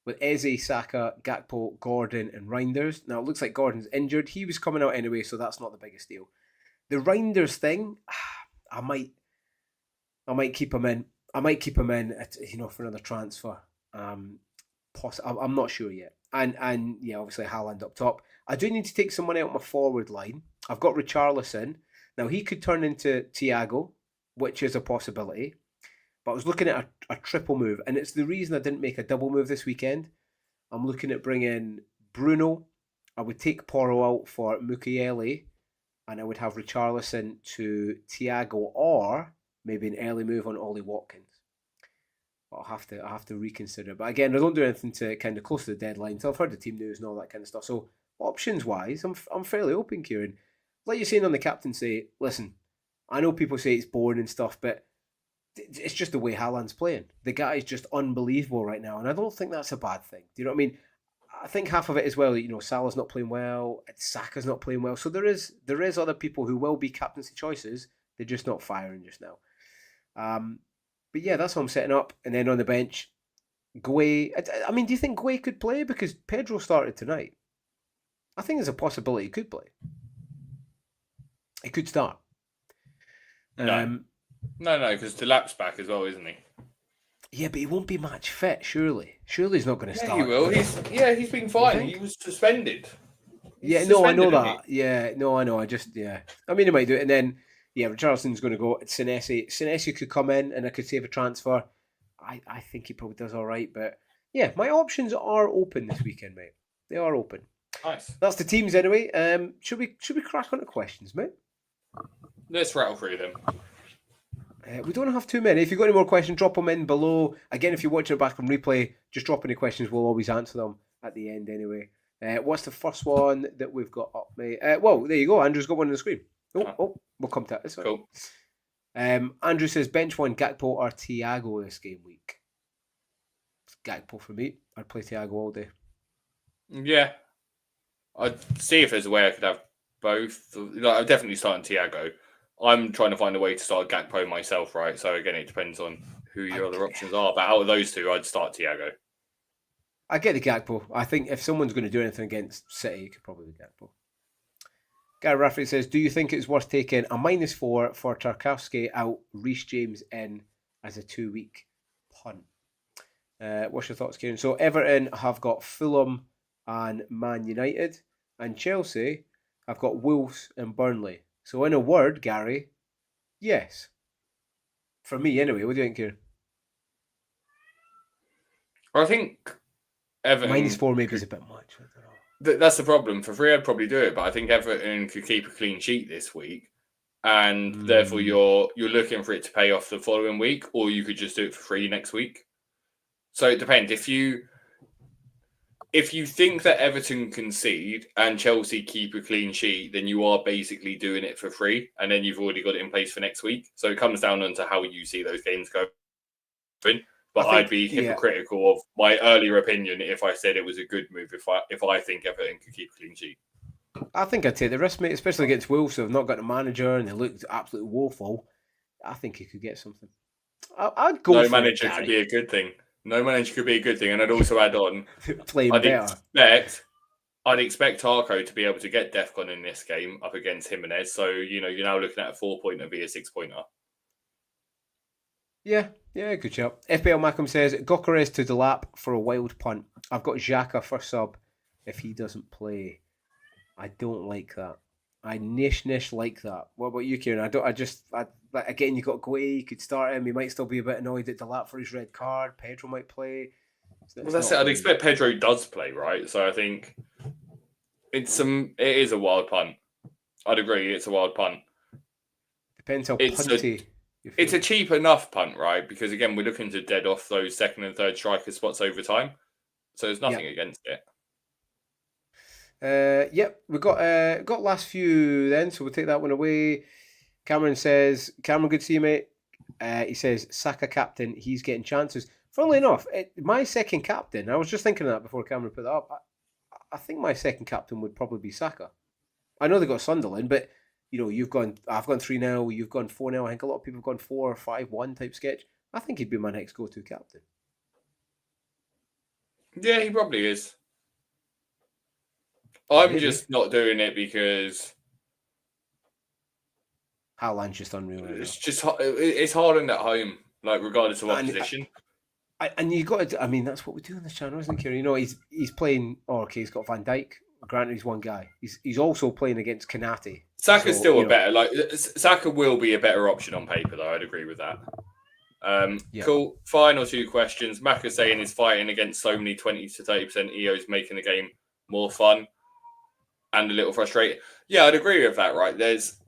with Eze, Saka, Gakpo, Gordon, and Reinders. Now, it looks like Gordon's injured. He was coming out anyway, so that's not the biggest deal. The Reinders thing, I might keep him in. I might keep him in, for another transfer. I'm not sure yet. And yeah, obviously Haaland up top. I do need to take some money out of my forward line. I've got Richarlison. Now, he could turn into Thiago, which is a possibility. But I was looking at a triple move, and it's the reason I didn't make a double move this weekend. I'm looking at bringing Bruno. I would take Porro out for Mukiele, and I would have Richarlison to Thiago, or maybe an early move on Ollie Watkins. But I have to reconsider. But again, I don't do anything to kind of close to the deadline. So I've heard the team news and all that kind of stuff. So options wise, I'm fairly open, Kieran. Like you're saying on the captaincy, listen, I know people say it's boring and stuff, but it's just the way Haaland's playing. The guy is just unbelievable right now, and I don't think that's a bad thing. Do you know what I mean? I think half of it as well. Salah's not playing well, Saka's not playing well, so there is other people who will be captaincy choices. They're just not firing just now. But yeah, that's how I'm setting up, and then on the bench, Gueye. I mean, do you think Gueye could play because Pedro started tonight? I think there's a possibility he could play. He could start. No, because Delap's back as well, isn't he? Yeah, but he won't be match fit, surely. Surely he's not going to start. He will. He's been fine. He was suspended. I know that. Yeah, no, I know. I mean, he might do it. And then, Richarlison's going to go. Senesi. Senesi could come in and I could save a transfer. I think he probably does all right. But yeah, my options are open this weekend, mate. They are open. Nice. That's the teams anyway. Should we crack on to questions, mate? Let's rattle through them. We don't have too many. If you've got any more questions, drop them in below. Again, if you're watching it back on replay, just drop any questions. We'll always answer them at the end anyway. What's the first one that we've got up, mate? Well, there you go. Andrew's got one on the screen. We'll come to that. Cool. Andrew says, bench one, Gakpo or Thiago this game week? It's Gakpo for me. I'd play Thiago all day. Yeah. I'd see if there's a way I could have both. I'm definitely starting Thiago. I'm trying to find a way to start Gakpo myself, right? So again, it depends on who your other options are. But out of those two, I'd start Thiago. I get the Gakpo. I think if someone's going to do anything against City, it could probably be Gakpo. Gary Rafferty says, do you think it's worth taking a -4 for Tarkowski out, Reece James in as a 2-week punt? What's your thoughts, Kieran? So Everton have got Fulham and Man United, and Chelsea have got Wolves and Burnley. So in a word, Gary, yes. For me, anyway. What do you think, Kieran? Well, I think Everton... -4 maybe is a bit much. I don't know. That's the problem. For free, I'd probably do it, but I think Everton could keep a clean sheet this week, and therefore you're looking for it to pay off the following week, or you could just do it for free next week. So it depends. If you think that Everton concede and Chelsea keep a clean sheet, then you are basically doing it for free, and then you've already got it in place for next week. So it comes down onto how you see those games going. But I'd be hypocritical of my earlier opinion if I said it was a good move. If I think Everton could keep a clean sheet, I think I'd take the risk, mate. Especially against Wolves, who have not got a manager and they looked absolutely woeful. I think he could get something. I'd go. No manager could be a good thing. No manager could be a good thing, and I'd also add on playing better. I'd expect Tarko to be able to get Defcon in this game up against Jimenez. So you're now looking at a 4-pointer be a 6-pointer. Yeah, good shout. FPL Mackham says Gokares to Delap for a wild punt. I've got Xhaka for sub if he doesn't play. I don't like that. I nish like that. What about you, Kieran? Again, you got Gueye, you could start him. He might still be a bit annoyed at Delap for his red card. Pedro might play. Well, that's it. I'd expect Pedro does play, right? So I think it is a wild punt. I'd agree, it's a wild punt. Depends how punty. It's a cheap enough punt, right? Because again, we're looking to dead off those second and third striker spots over time. So there's nothing against it. We got last few then, so we'll take that one away. Cameron says, Cameron, good to see you, mate. He says, Saka captain, he's getting chances. Funnily enough, my second captain, I was just thinking of that before Cameron put that up. I think my second captain would probably be Saka. I know they got Sunderland, but I've gone 3-0, you've gone 4-0. I think a lot of people have gone 4 or 5-1 type sketch. I think he'd be my next go-to captain. Yeah, he probably is. I'm Maybe. just not doing it because Haaland's just unreal right now. it's hard at home, like regardless of And opposition. and you got to. I mean, that's what we do on this channel, isn't it, Kieran? You know, he's playing. Oh, okay, he's got Van Dijk. Granted, he's one guy. He's also playing against Kanate. Saka's So, still you a know, better, like Saka will be a better option on paper, though. I'd agree with that. yeah. Cool. Final two questions. Maka saying is fighting against so many 20 to 30% EOs, making the game more fun and a little frustrating. Yeah, I'd agree with that, right? There's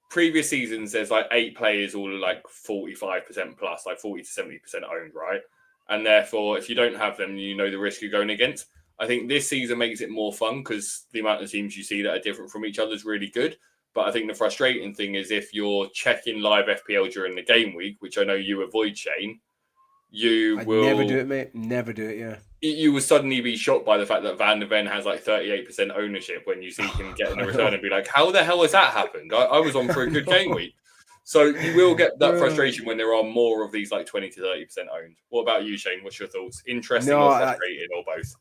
previous seasons, there's like 8 players, all like 45% plus, like 40 to 70% owned, right? And therefore, if you don't have them, you know the risk you're going against. I think this season makes it more fun because the amount of teams you see that are different from each other is really good. But I think the frustrating thing is if you're checking live FPL during the game week, which I know you avoid, Shane, you I'd never do will it, mate. Never do it. Yeah. you will suddenly be shocked by the fact that Van der Ven has like 38% ownership when you see him getting a I return know. and be like, how the hell has that happened? I was on for a I good game know. week. So you will get that frustration when there are more of these like 20 to 30% owned. What about you, Shane? What's your thoughts? Interesting No, or frustrating or both?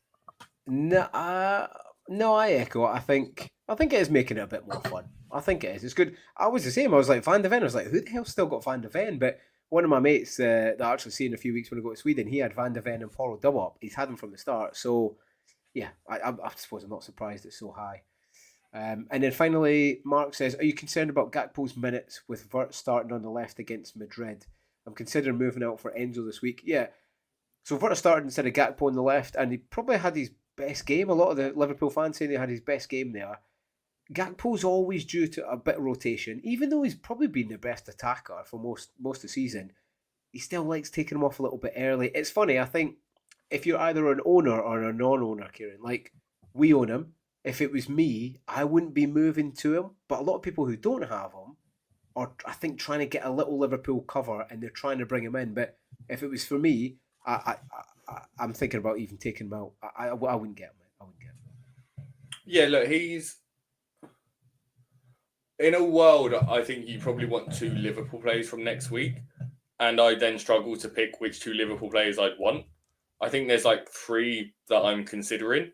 no, no. I echo. I think it is making it a bit more fun. I think it is. It's good. I was the same. I was like Van de Ven. I was like, who the hell still got Van de Ven? But one of my mates that I actually see in a few weeks when I go to Sweden, he had Van de Ven and Paulo double up. He's had them from the start. So yeah, I suppose I'm not surprised it's so high. And then finally, Mark says, "Are you concerned about Gakpo's minutes with Vert starting on the left against Madrid? I'm considering moving out for Enzo this week." Yeah, so Vert started instead of Gakpo on the left, and he probably had his best game. A lot of the Liverpool fans saying he had his best game there. Gakpo's always due to a bit of rotation, even though he's probably been the best attacker for most of the season. He still likes taking him off a little bit early. It's funny. I think if you're either an owner or a non-owner, Kieran, like we own him. If it was me, I wouldn't be moving to him. But a lot of people who don't have him are, I think, trying to get a little Liverpool cover and they're trying to bring him in. But if it was for me, I'm thinking about even taking him out. I wouldn't get him. I wouldn't get him. Yeah, look, he's in a world. I think you probably want 2 Liverpool players from next week. And I then struggle to pick which 2 Liverpool players I'd want. I think there's like 3 that I'm considering.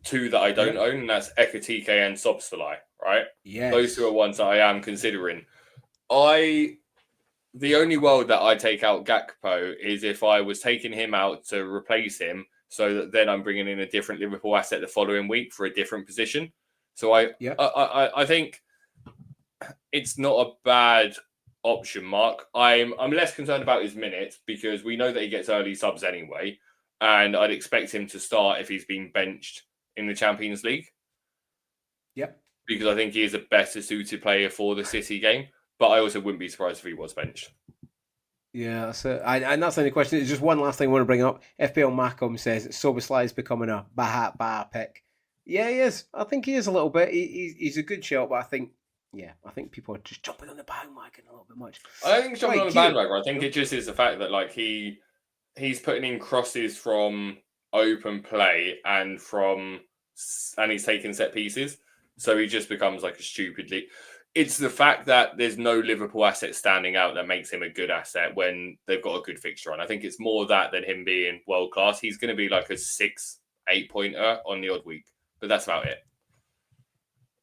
2 that I don't Yep. own, and that's Ekatike and Sobsalai, right? Those 2 Yes. are ones that I am considering. The only world that I take out Gakpo is if I was taking him out to replace him, so that then I'm bringing in a different Liverpool asset the following week for a different position. So Yep. I think it's not a bad option, Mark. I'm less concerned about his minutes because we know that he gets early subs anyway, and I'd expect him to start if he's been benched in the Champions League Yep. because I think he is a better suited player for the City game. But I also wouldn't be surprised if he was benched. Yeah, that's it. And that's the only question. It's just one last thing I want to bring up. FPL Macom says Soboslai is becoming a Baha pick. Yeah, he is. I think he is a little bit. He's a good shout, but I think people are just jumping on the bandwagon a little bit much. I don't think he's jumping Right, on the Kieran. bandwagon. I think it just is the fact that like he's putting in crosses from open play and he's taking set pieces, so he just becomes like a stupidly. It's the fact that there's no Liverpool asset standing out that makes him a good asset when they've got a good fixture on. I think it's more that than him being world class. He's going to be like a 6-8 pointer on the odd week, but that's about it.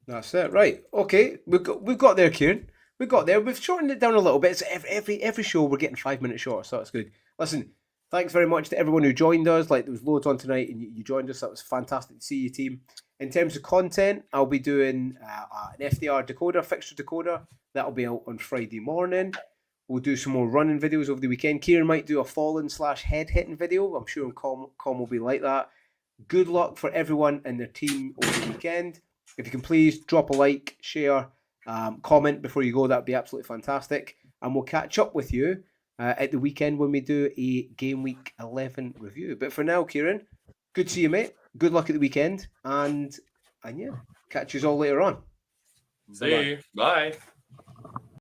That's it. Right. Okay. We've got there, Kieran. We got there. We've shortened it down a little bit. So every show we're getting 5 minutes short, so that's good. Listen, thanks very much to everyone who joined us. Like there was loads on tonight, and you joined us. That was fantastic to see you, team. In terms of content, I'll be doing an FDR decoder, fixture decoder. That'll be out on Friday morning. We'll do some more running videos over the weekend. Kieran might do a falling/head hitting video. I'm sure Com will be like that. Good luck for everyone and their team over the weekend. If you can please drop a like, share, comment before you go, that'd be absolutely fantastic. And we'll catch up with you at the weekend when we do a Game Week 11 review. But for now, Kieran, good to see you, mate. Good luck at the weekend. And yeah, catch you all later on. See you. Bye.